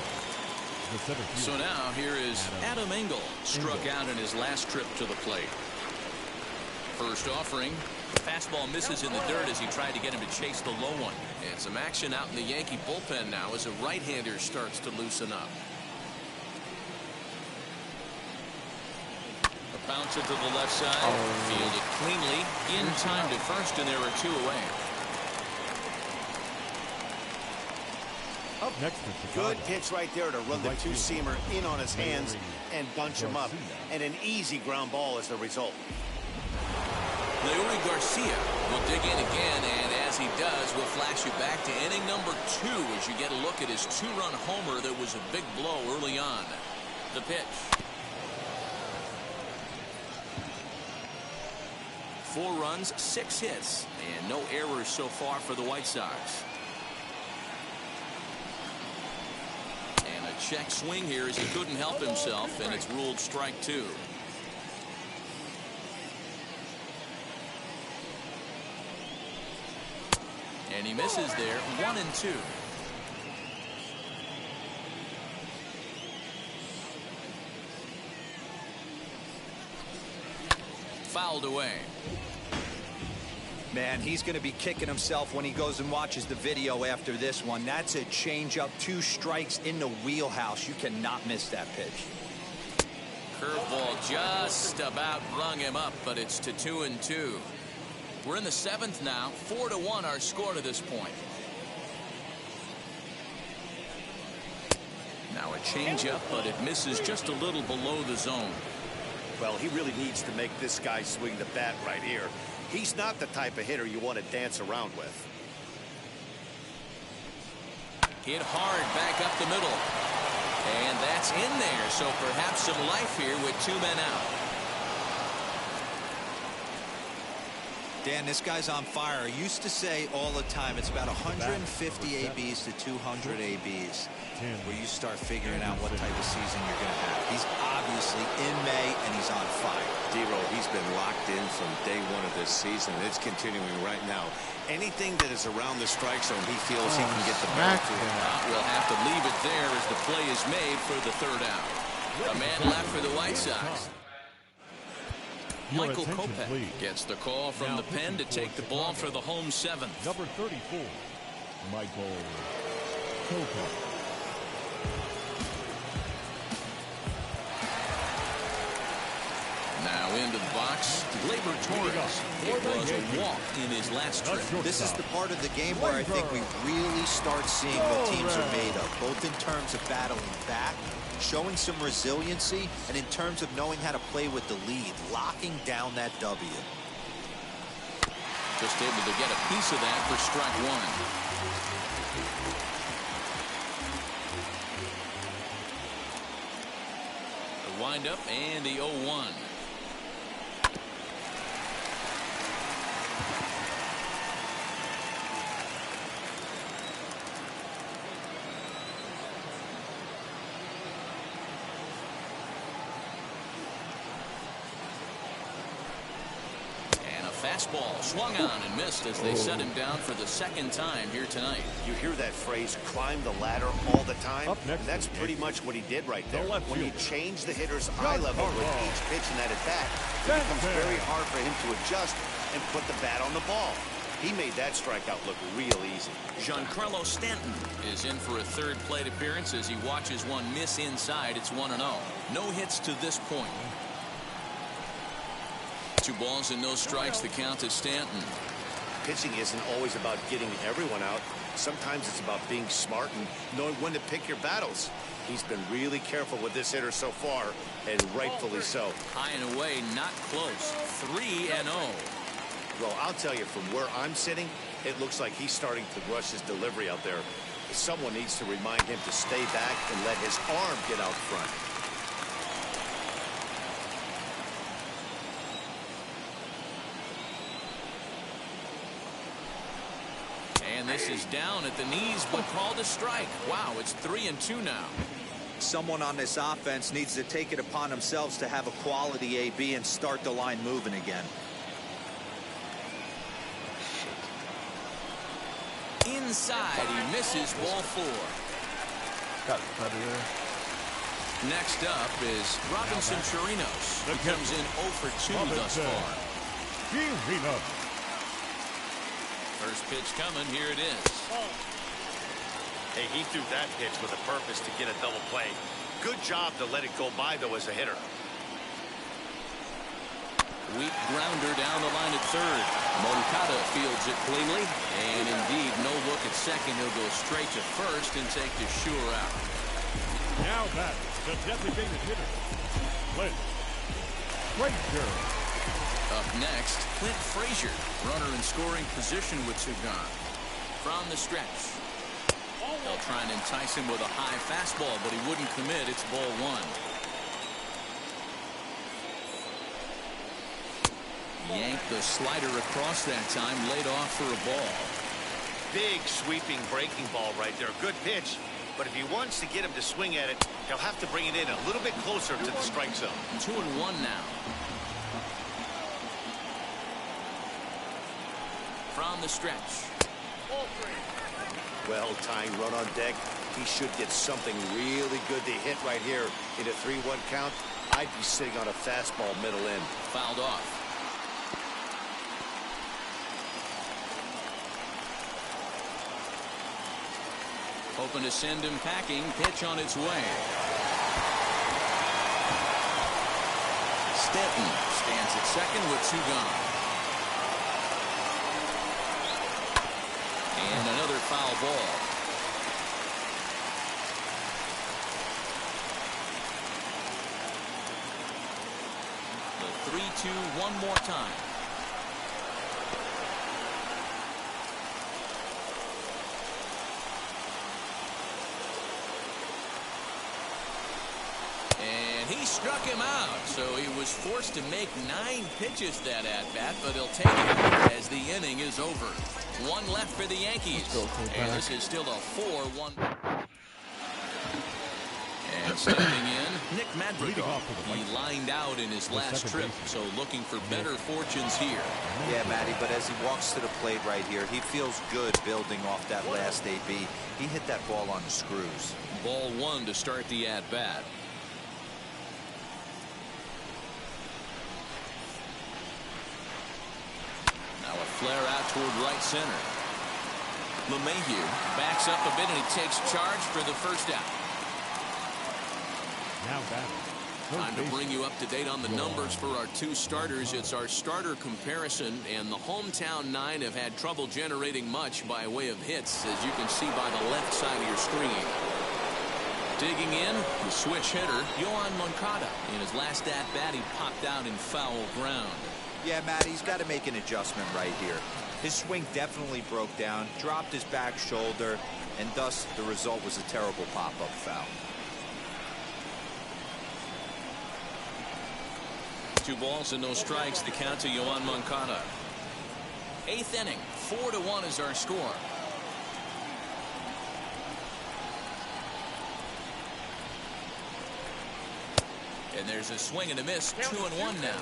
So now here is Adam Engel, struck out in his last trip to the plate. First offering. Fastball misses in the dirt as he tried to get him to chase the low one. And some action out in the Yankee bullpen now as a right-hander starts to loosen up. A bouncer to the left side. Fielded cleanly. In time to first, and there are 2 away. Up next is Chicago. Good pitch right there to run the two-seamer in on his hands and bunch him up. And an easy ground ball as the result. Leury Garcia will dig in again, and as he does, we'll flash you back to inning number 2 as you get a look at his 2-run homer that was a big blow early on. The pitch. 4 runs, 6 hits, and no errors so far for the White Sox. And a check swing here as he couldn't help himself, and it's ruled strike 2. And he misses there, 1-2. Fouled away. Man, he's going to be kicking himself when he goes and watches the video after this one. That's a changeup, 2 strikes in the wheelhouse. You cannot miss that pitch. Curveball just about rung him up, but it's to 2-2. We're in the 7th now. 4-1 our score to this point. Now a changeup, but it misses just a little below the zone. Well, he really needs to make this guy swing the bat right here. He's not the type of hitter you want to dance around with. Hit hard back up the middle. And that's in there, so perhaps some life here with 2 men out. Dan, this guy's on fire. I used to say all the time it's about 150 ABs to 200 ABs where you start figuring out what type of season you're going to have. He's obviously in May, and he's on fire. D-Row, he's been locked in from day one of this season. It's continuing right now. Anything that is around the strike zone, he feels he can get the ball to. We'll have to leave it there as the play is made for the third out. A man left for the White Sox. Michael Kopech gets the call from the pen to take the ball for the home seventh. Number 34, Michael Kopech. Now into the box, Gleyber Torres. It was a walk in his last trip. This is the part of the game where I think we really start seeing what teams are made of, both in terms of battling back, showing some resiliency, and in terms of knowing how to play with the lead, locking down that W. Just able to get a piece of that for strike one. The windup and the 0-1. Fastball swung on and missed as they set him down for the second time here tonight. You hear that phrase, climb the ladder, all the time? That's pretty much what he did right there. When you change the hitter's eye level with each pitch in that at-bat, it becomes very hard for him to adjust and put the bat on the ball. He made that strikeout look real easy. Giancarlo Stanton is in for a third plate appearance as he watches one miss inside. It's 1-0. No hits to this point. 2 balls and no strikes. The count to Stanton. Pitching isn't always about getting everyone out. Sometimes it's about being smart and knowing when to pick your battles. He's been really careful with this hitter so far, and rightfully so. High and away, not close. 3-0. Well, I'll tell you, from where I'm sitting, it looks like he's starting to rush his delivery out there. Someone needs to remind him to stay back and let his arm get out front. And this is down at the knees, but called a strike. Wow, it's 3-2 now. Someone on this offense needs to take it upon themselves to have a quality AB and start the line moving again. Inside, he misses ball 4. Next up is Robinson Chirinos, who comes in 0 for 2 thus far. First pitch coming, here it is. Hey, he threw that pitch with a purpose to get a double play. Good job to let it go by, though, as a hitter. Weak grounder down the line at third. Moncada fields it cleanly. And indeed, no look at second. He'll go straight to first and take the sure out. Now back, the designated hitter, Clint Frazier. Up next, Clint Frazier, runner in scoring position with 2 gone. From the stretch. They'll try and entice him with a high fastball, but he wouldn't commit. It's ball 1. Yanked the slider across that time, laid off for a ball. Big sweeping breaking ball right there. Good pitch. But if he wants to get him to swing at it, he'll have to bring it in a little bit closer to the strike zone. 2-1 now. From the stretch. Well, tying run on deck. He should get something really good to hit right here in a 3-1 count. I'd be sitting on a fastball middle in. Fouled off. Hoping to send him packing. Pitch on its way. Stanton stands at second with 2 gone. And another foul ball. The 3-2 one more time. And he struck him out, so he was forced to make 9 pitches that at-bat, but he'll take it. as the inning is over. One left for the Yankees. And this is still a 4-1. And stepping in, Nick Madrigal. He lined out in his last trip, so looking for better fortunes here. Yeah, Matty, but as he walks to the plate right here, he feels good building off that last AB. He hit that ball on the screws. Ball one to start the at-bat. Now a flare out toward right center. LeMahieu backs up a bit and he takes charge for the first out. Now Time to bring you up to date on the numbers for our two starters. It's our starter comparison, and the hometown nine have had trouble generating much by way of hits, as you can see by the left side of your screen. Digging in, the switch hitter, Yoan Moncada. In his last at-bat, he popped out in foul ground. Yeah, Matt, he's got to make an adjustment right here. His swing definitely broke down, dropped his back shoulder, and thus the result was a terrible pop-up foul. 2 balls and no strikes. The count to Yoan Moncada. 8th inning, 4-1 is our score. And there's a swing and a miss. 2-1 now.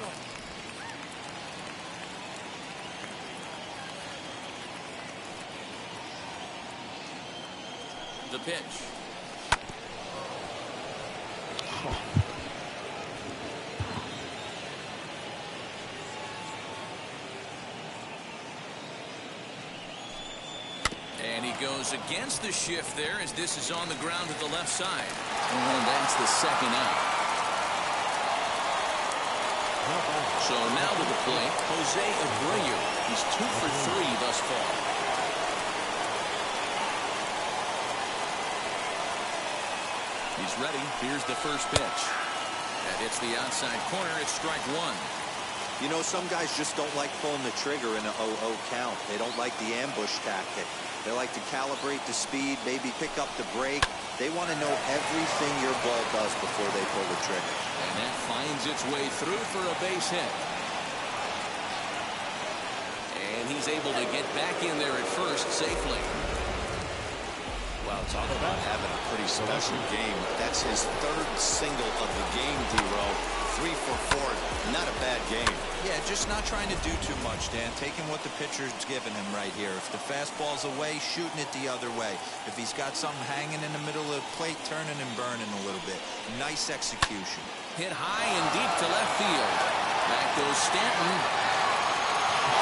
The pitch. And he goes against the shift there as this is on the ground to the left side. And that's the second out. So now to the plate, Jose Abreu. He's 2 for 3 thus far. He's ready. Here's the first pitch. And it's the outside corner. It's strike 1. You know, some guys just don't like pulling the trigger in an 0-0 count. They don't like the ambush tactic. They like to calibrate the speed, maybe pick up the brake. They want to know everything your ball does before they pull the trigger. And that finds its way through for a base hit. And he's able to get back in there at first safely. Wow, talk about having a pretty special game. That's his 3rd single of the game, D-Row. 3 for 4. Not a bad game. Yeah, just not trying to do too much, Dan. Taking what the pitcher's giving him right here. If the fastball's away, shooting it the other way. If he's got something hanging in the middle of the plate, turning and burning a little bit. Nice execution. Hit high and deep to left field. Back goes Stanton.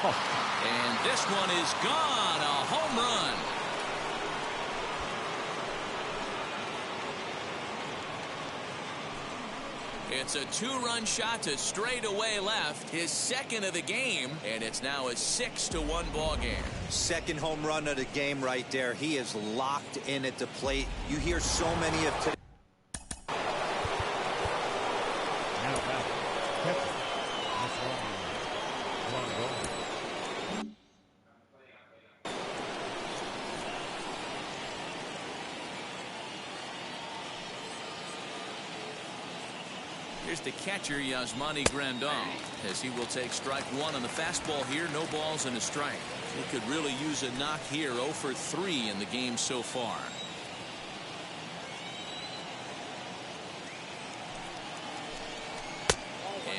And this one is gone. A home run. It's a 2-run shot to straightaway left, his 2nd of the game, and it's now a 6-1 ball game. 2nd home run of the game right there. He is locked in at the plate. You hear so many of today. Here's the catcher, Yasmani Grandal, as he will take strike 1 on the fastball here. No balls and a strike. He could really use a knock here. 0 for 3 in the game so far.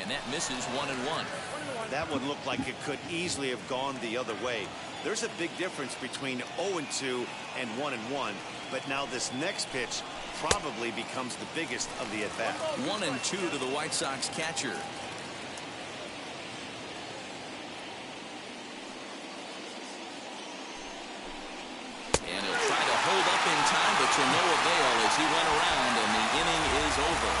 And that misses 1-1. That one looked like it could easily have gone the other way. There's a big difference between 0-2 and 1-1. But now this next pitch probably becomes the biggest of the at-bat. 1-2 to the White Sox catcher. And he'll try to hold up in time, but to no avail as he went around, and the inning is over.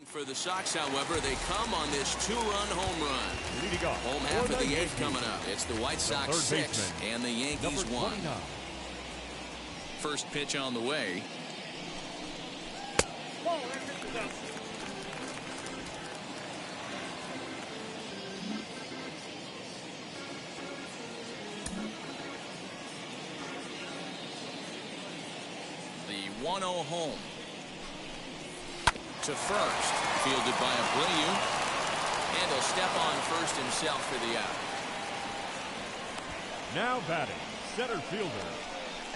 For the Sox, however, they come on this 2-run home run. Home half of the 8th coming up. It's the White Sox 6 and the Yankees 1. First pitch on the way. The 1-0 home. To first, fielded by Abreu. And he'll step on first himself for the out. Now batting, center fielder,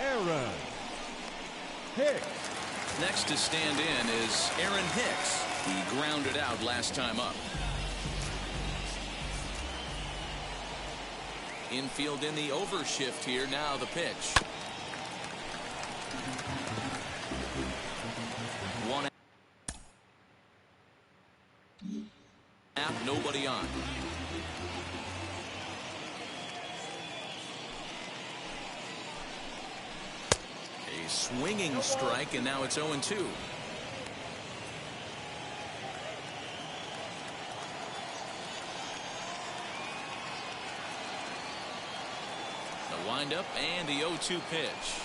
Aaron Hicks. Next to stand in is Aaron Hicks. He grounded out last time up. Infield in the overshift here. Now the pitch. One out, nobody on. A swinging strike, and now it's 0-2. The windup and the 0-2 pitch.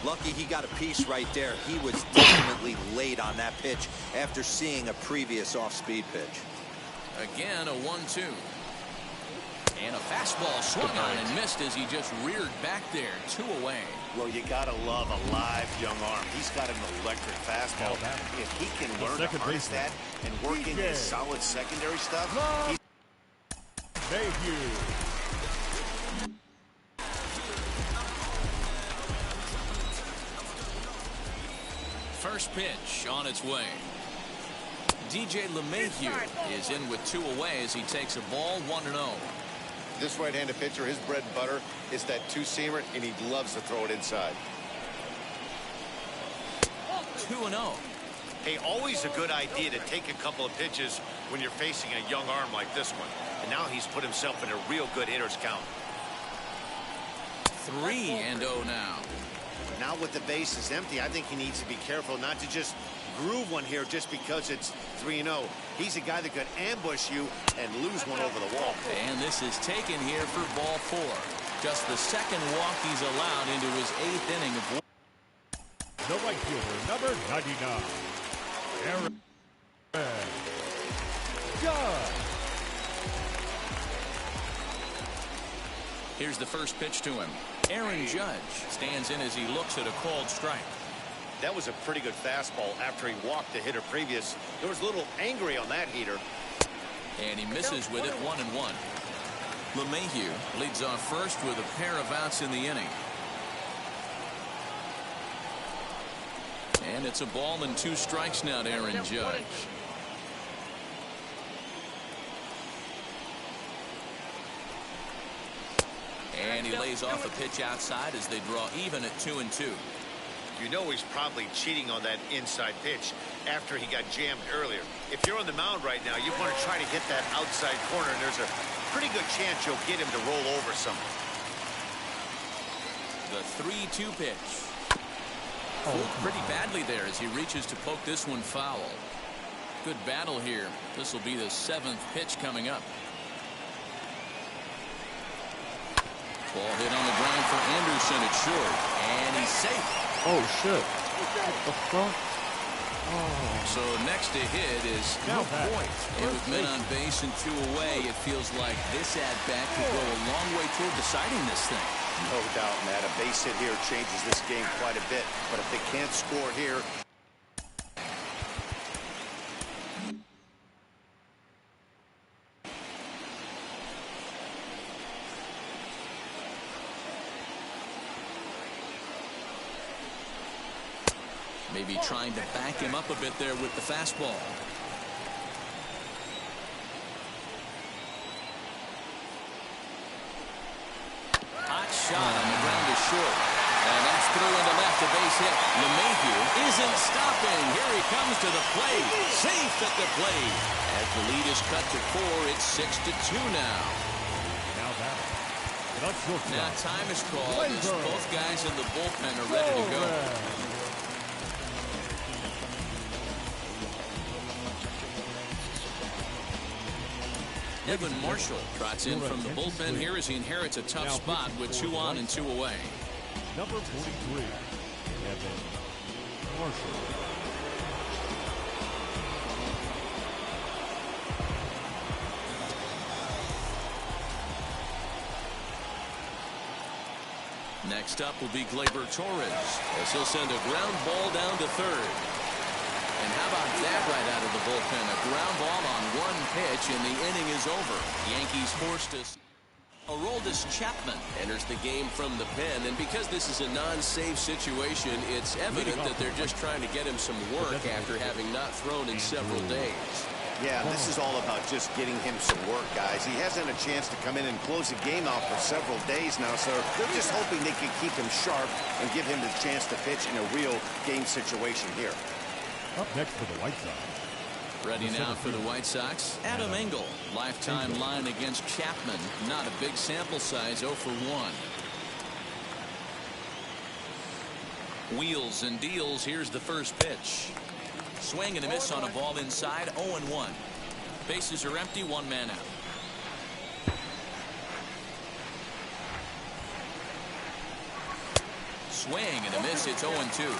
Lucky he got a piece right there. He was definitely late on that pitch after seeing a previous off-speed pitch. Again, a 1-2. And a fastball swung on and missed as he just reared back there. 2 away. Well, you gotta love a live young arm. He's got an electric fastball. If he can learn to harness that and work in his solid secondary stuff, Mayhew. First pitch on its way. DJ LeMahieu is in with 2 away as he takes a ball 1-0. this right-handed pitcher, his bread and butter is that two-seamer, and he loves to throw it inside. 2-0. Hey, always a good idea to take a couple of pitches when you're facing a young arm like this one. And now he's put himself in a real good hitter's count. 3-0 now. Now with the bases empty, I think he needs to be careful not to just groove one here just because it's 3-0. He's a guy that could ambush you and lose one over the wall. And this is taken here for ball 4. Just the second walk he's allowed into his 8th inning of work. The right fielder, number 99, Aaron Judge. Here's the first pitch to him. Aaron Judge stands in as he looks at a called strike. That was a pretty good fastball after he walked the hitter previous. There was a little angry on that heater. And he misses with it, 1-1. LeMahieu leads off first with a pair of outs in the inning. And it's a ball and 2 strikes now to Aaron Judge. And he lays off a pitch outside as they draw even at 2-2. You know he's probably cheating on that inside pitch after he got jammed earlier. If you're on the mound right now, you want to try to hit that outside corner, and there's a pretty good chance you'll get him to roll over someone. The 3-2 pitch. Fooled pretty badly there as he reaches to poke this one foul. Good battle here. This will be the 7th pitch coming up. Ball hit on the ground for Anderson at short, and he's safe. Oh, shit. What the fuck? Oh. So next to hit is Now Voit. And with men on base and 2 away, it feels like this at-bat could go a long way toward deciding this thing. No doubt, Matt. A base hit here changes this game quite a bit. But if they can't score here, maybe trying to back him up a bit there with the fastball. Hot shot on the ground is short. And that's through into left, a base hit. LeMahieu isn't stopping. Here he comes to the plate. Safe at the plate. As the lead is cut to 4, it's 6-2 now. Now that. Now time is called as both guys in the bullpen are ready to go. Edwin Marshall trots in from the bullpen here as he inherits a tough spot with 2 on and 2 away. Number 43, Edwin Marshall. Next up will be Gleyber Torres, as he'll send a ground ball down to third. And how about that right out of the bullpen? A ground ball on one pitch, and the inning is over. Yankees forced us. Aroldis Chapman enters the game from the pen, and because this is a non-save situation, it's evident that they're just trying to get him some work after having not thrown in several days. Yeah, this is all about just getting him some work, guys. He hasn't a chance to come in and close the game out for several days now, so they're just hoping they can keep him sharp and give him the chance to pitch in a real game situation here. Up next for the White Sox. Ready now for the White Sox, Adam Engel. Lifetime line against Chapman. Not a big sample size, 0 for 1. Wheels and deals. Here's the first pitch. Swing and a miss on a ball inside, 0-1. Bases are empty, one man out. Swing and a miss, it's 0-2.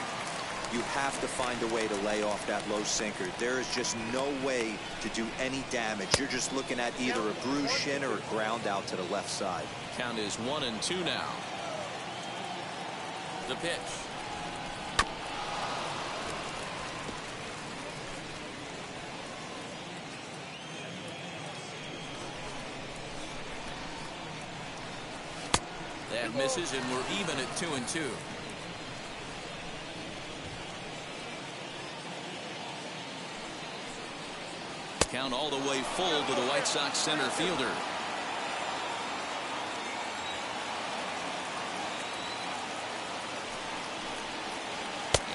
You have to find a way to lay off that low sinker. There is just no way to do any damage. You're just looking at either a bruised shin or a ground out to the left side. Count is 1-2 now. The pitch. That misses, and we're even at 2-2. Count all the way full to the White Sox center fielder.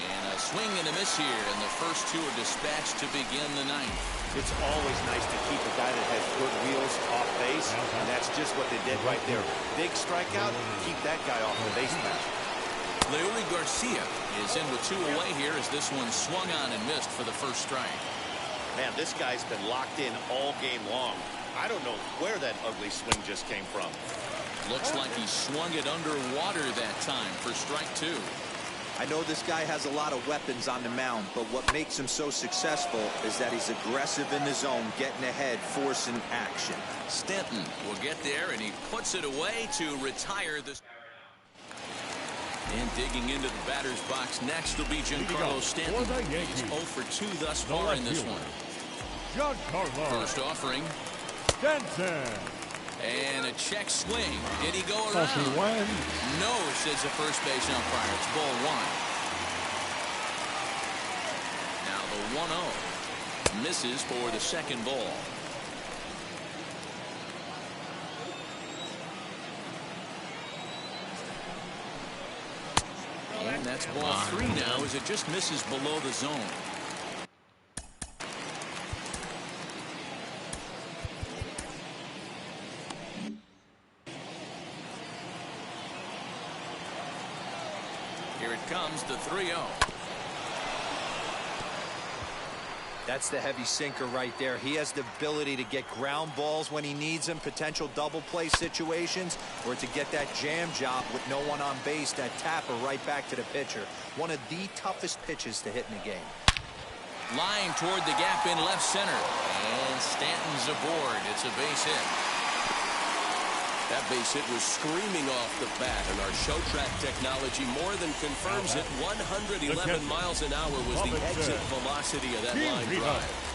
And a swing and a miss here, and the first two are dispatched to begin the ninth. It's always nice to keep a guy that has good wheels off base, and that's just what they did right there. Big strikeout, keep that guy off the base path. Leury Garcia is in with 2 away here as this one swung on and missed for the first strike. Man, this guy's been locked in all game long. I don't know where that ugly swing just came from. Looks like he swung it underwater that time for strike 2. I know this guy has a lot of weapons on the mound, but what makes him so successful is that he's aggressive in the zone, getting ahead, forcing action. Stanton will get there, and he puts it away to retire this. And digging into the batter's box next will be Giancarlo Stanton. He's 0 for 2 thus far in this one. Giancarlo. First offering. Stanton. And a check swing. Did he go around? No, says the first base umpire. It's ball 1. Now the 1-0. Misses for the second ball. And that's ball 3 now as it just misses below the zone. Here it comes, the 3-0. That's the heavy sinker right there. He has the ability to get ground balls when he needs them, potential double play situations, or to get that jam job with no one on base, that tapper right back to the pitcher. One of the toughest pitches to hit in the game. Line toward the gap in left center. And Stanton's aboard. It's a base hit. That base hit was screaming off the bat, and our show track technology more than confirms it. 111 miles an hour was the exit velocity of that line drive.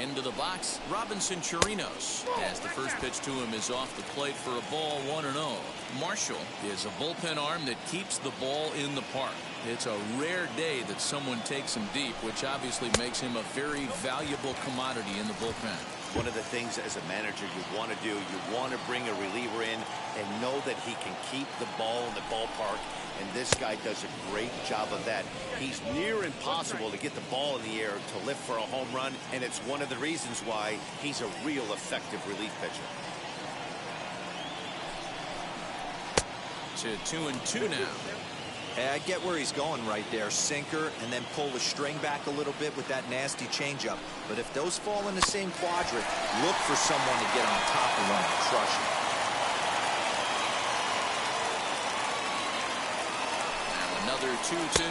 Into the box, Robinson Chirinos, as the first pitch to him is off the plate for a ball 1-0. Marshall is a bullpen arm that keeps the ball in the park. It's a rare day that someone takes him deep, which obviously makes him a very valuable commodity in the bullpen. One of the things as a manager you want to do, you want to bring a reliever in and know that he can keep the ball in the ballpark, and this guy does a great job of that. He's near impossible to get the ball in the air to lift for a home run, and it's one of the reasons why he's a real effective relief pitcher. To 2-2 now. Hey, I get where he's going right there. Sinker, and then pull the string back a little bit with that nasty changeup. But if those fall in the same quadrant, look for someone to get on top of them and crush it. Now another 2-2.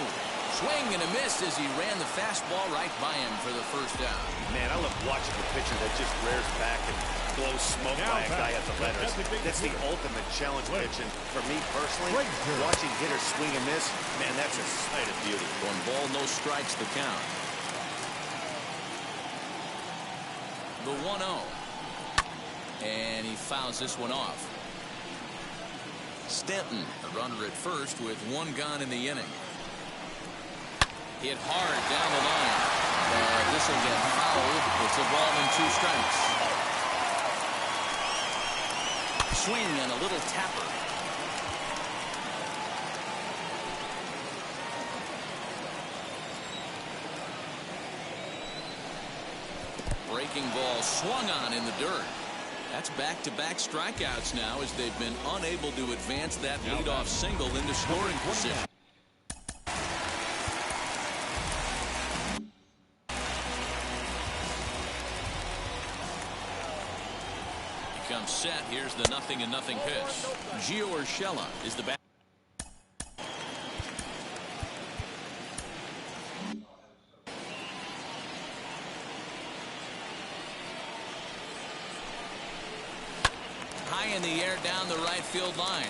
Swing and a miss as he ran the fastball right by him for the first down. Man, I love watching the pitcher that just rears back and blows smoke by a guy at the letters. That's the ultimate challenge pitch. And for me personally, watching hitters swing and miss, man, that's a sight of beauty. 1 ball, no strikes, the count. The 1-0. And he fouls this one off. Stanton, a runner at first with 1 gone in the inning. Hit hard down the line. This will get fouled. It's a ball and 2 strikes. Swing and a little tapper. Breaking ball swung on in the dirt. That's back-to-back strikeouts now as they've been unable to advance that leadoff single into scoring position. Comes set. Here's the 0-0 pitch. Gio Urshela is the bat. High in the air down the right field line.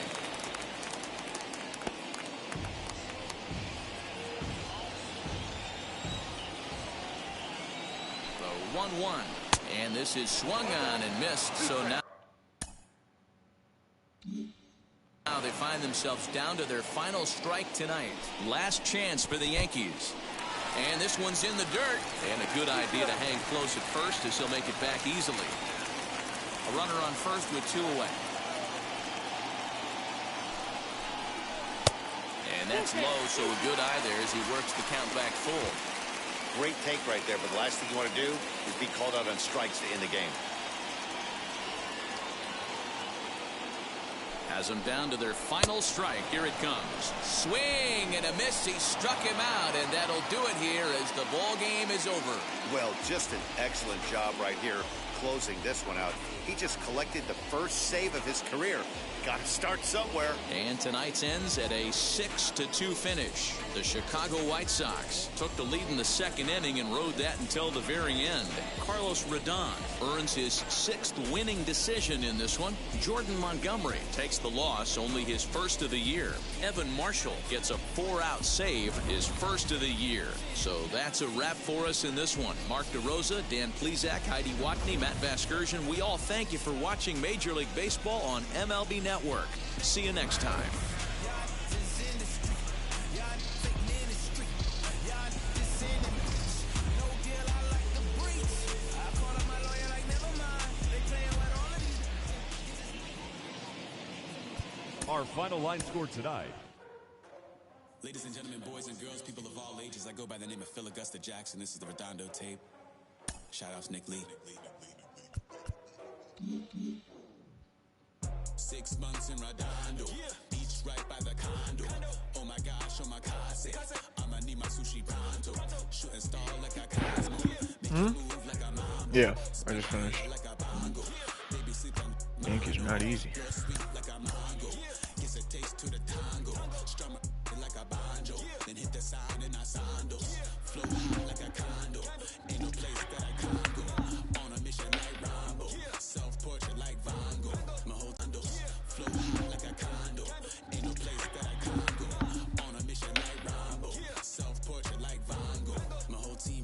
The 1-1. And this is swung on and missed. So now they find themselves down to their final strike tonight. Last chance for the Yankees. And this one's in the dirt. And a good idea to hang close at first as he'll make it back easily. A runner on first with 2 away. And that's low, so a good eye there as he works the count back full. Great take right there, but the last thing you want to do is be called out on strikes to end the game. Has them down to their final strike. Here it comes. Swing and a miss. He struck him out, and that'll do it here as the ball game is over. Well, just an excellent job right here closing this one out. He just collected the first save of his career. Got to start somewhere. And tonight's ends at a 6-2 finish. The Chicago White Sox took the lead in the 2nd inning and rode that until the very end. Carlos Rodon earns his 6th winning decision in this one. Jordan Montgomery takes the loss, only his 1st of the year. Evan Marshall gets a 4-out save, his 1st of the year. So that's a wrap for us in this one. Mark DeRosa, Dan Plesac, Heidi Watney, Matt Vasgersian, we all thank you for watching Major League Baseball on MLB Network. See you next time. Our final line score tonight. Ladies and gentlemen, boys and girls, people of all ages, I go by the name of Phil Augusta Jackson. This is the Redondo tape. Shout out to Nick Lee. 6 months in Redondo, beach right by the condo. Oh my gosh, oh my casa. I'ma need my sushi pronto. Shooting star like a Cosmo. Make you move like a mambo. Yeah, I just finished. Yankees are not easy. Gets a taste to the tango. Strum like a banjo. Then hit the sound in a sando.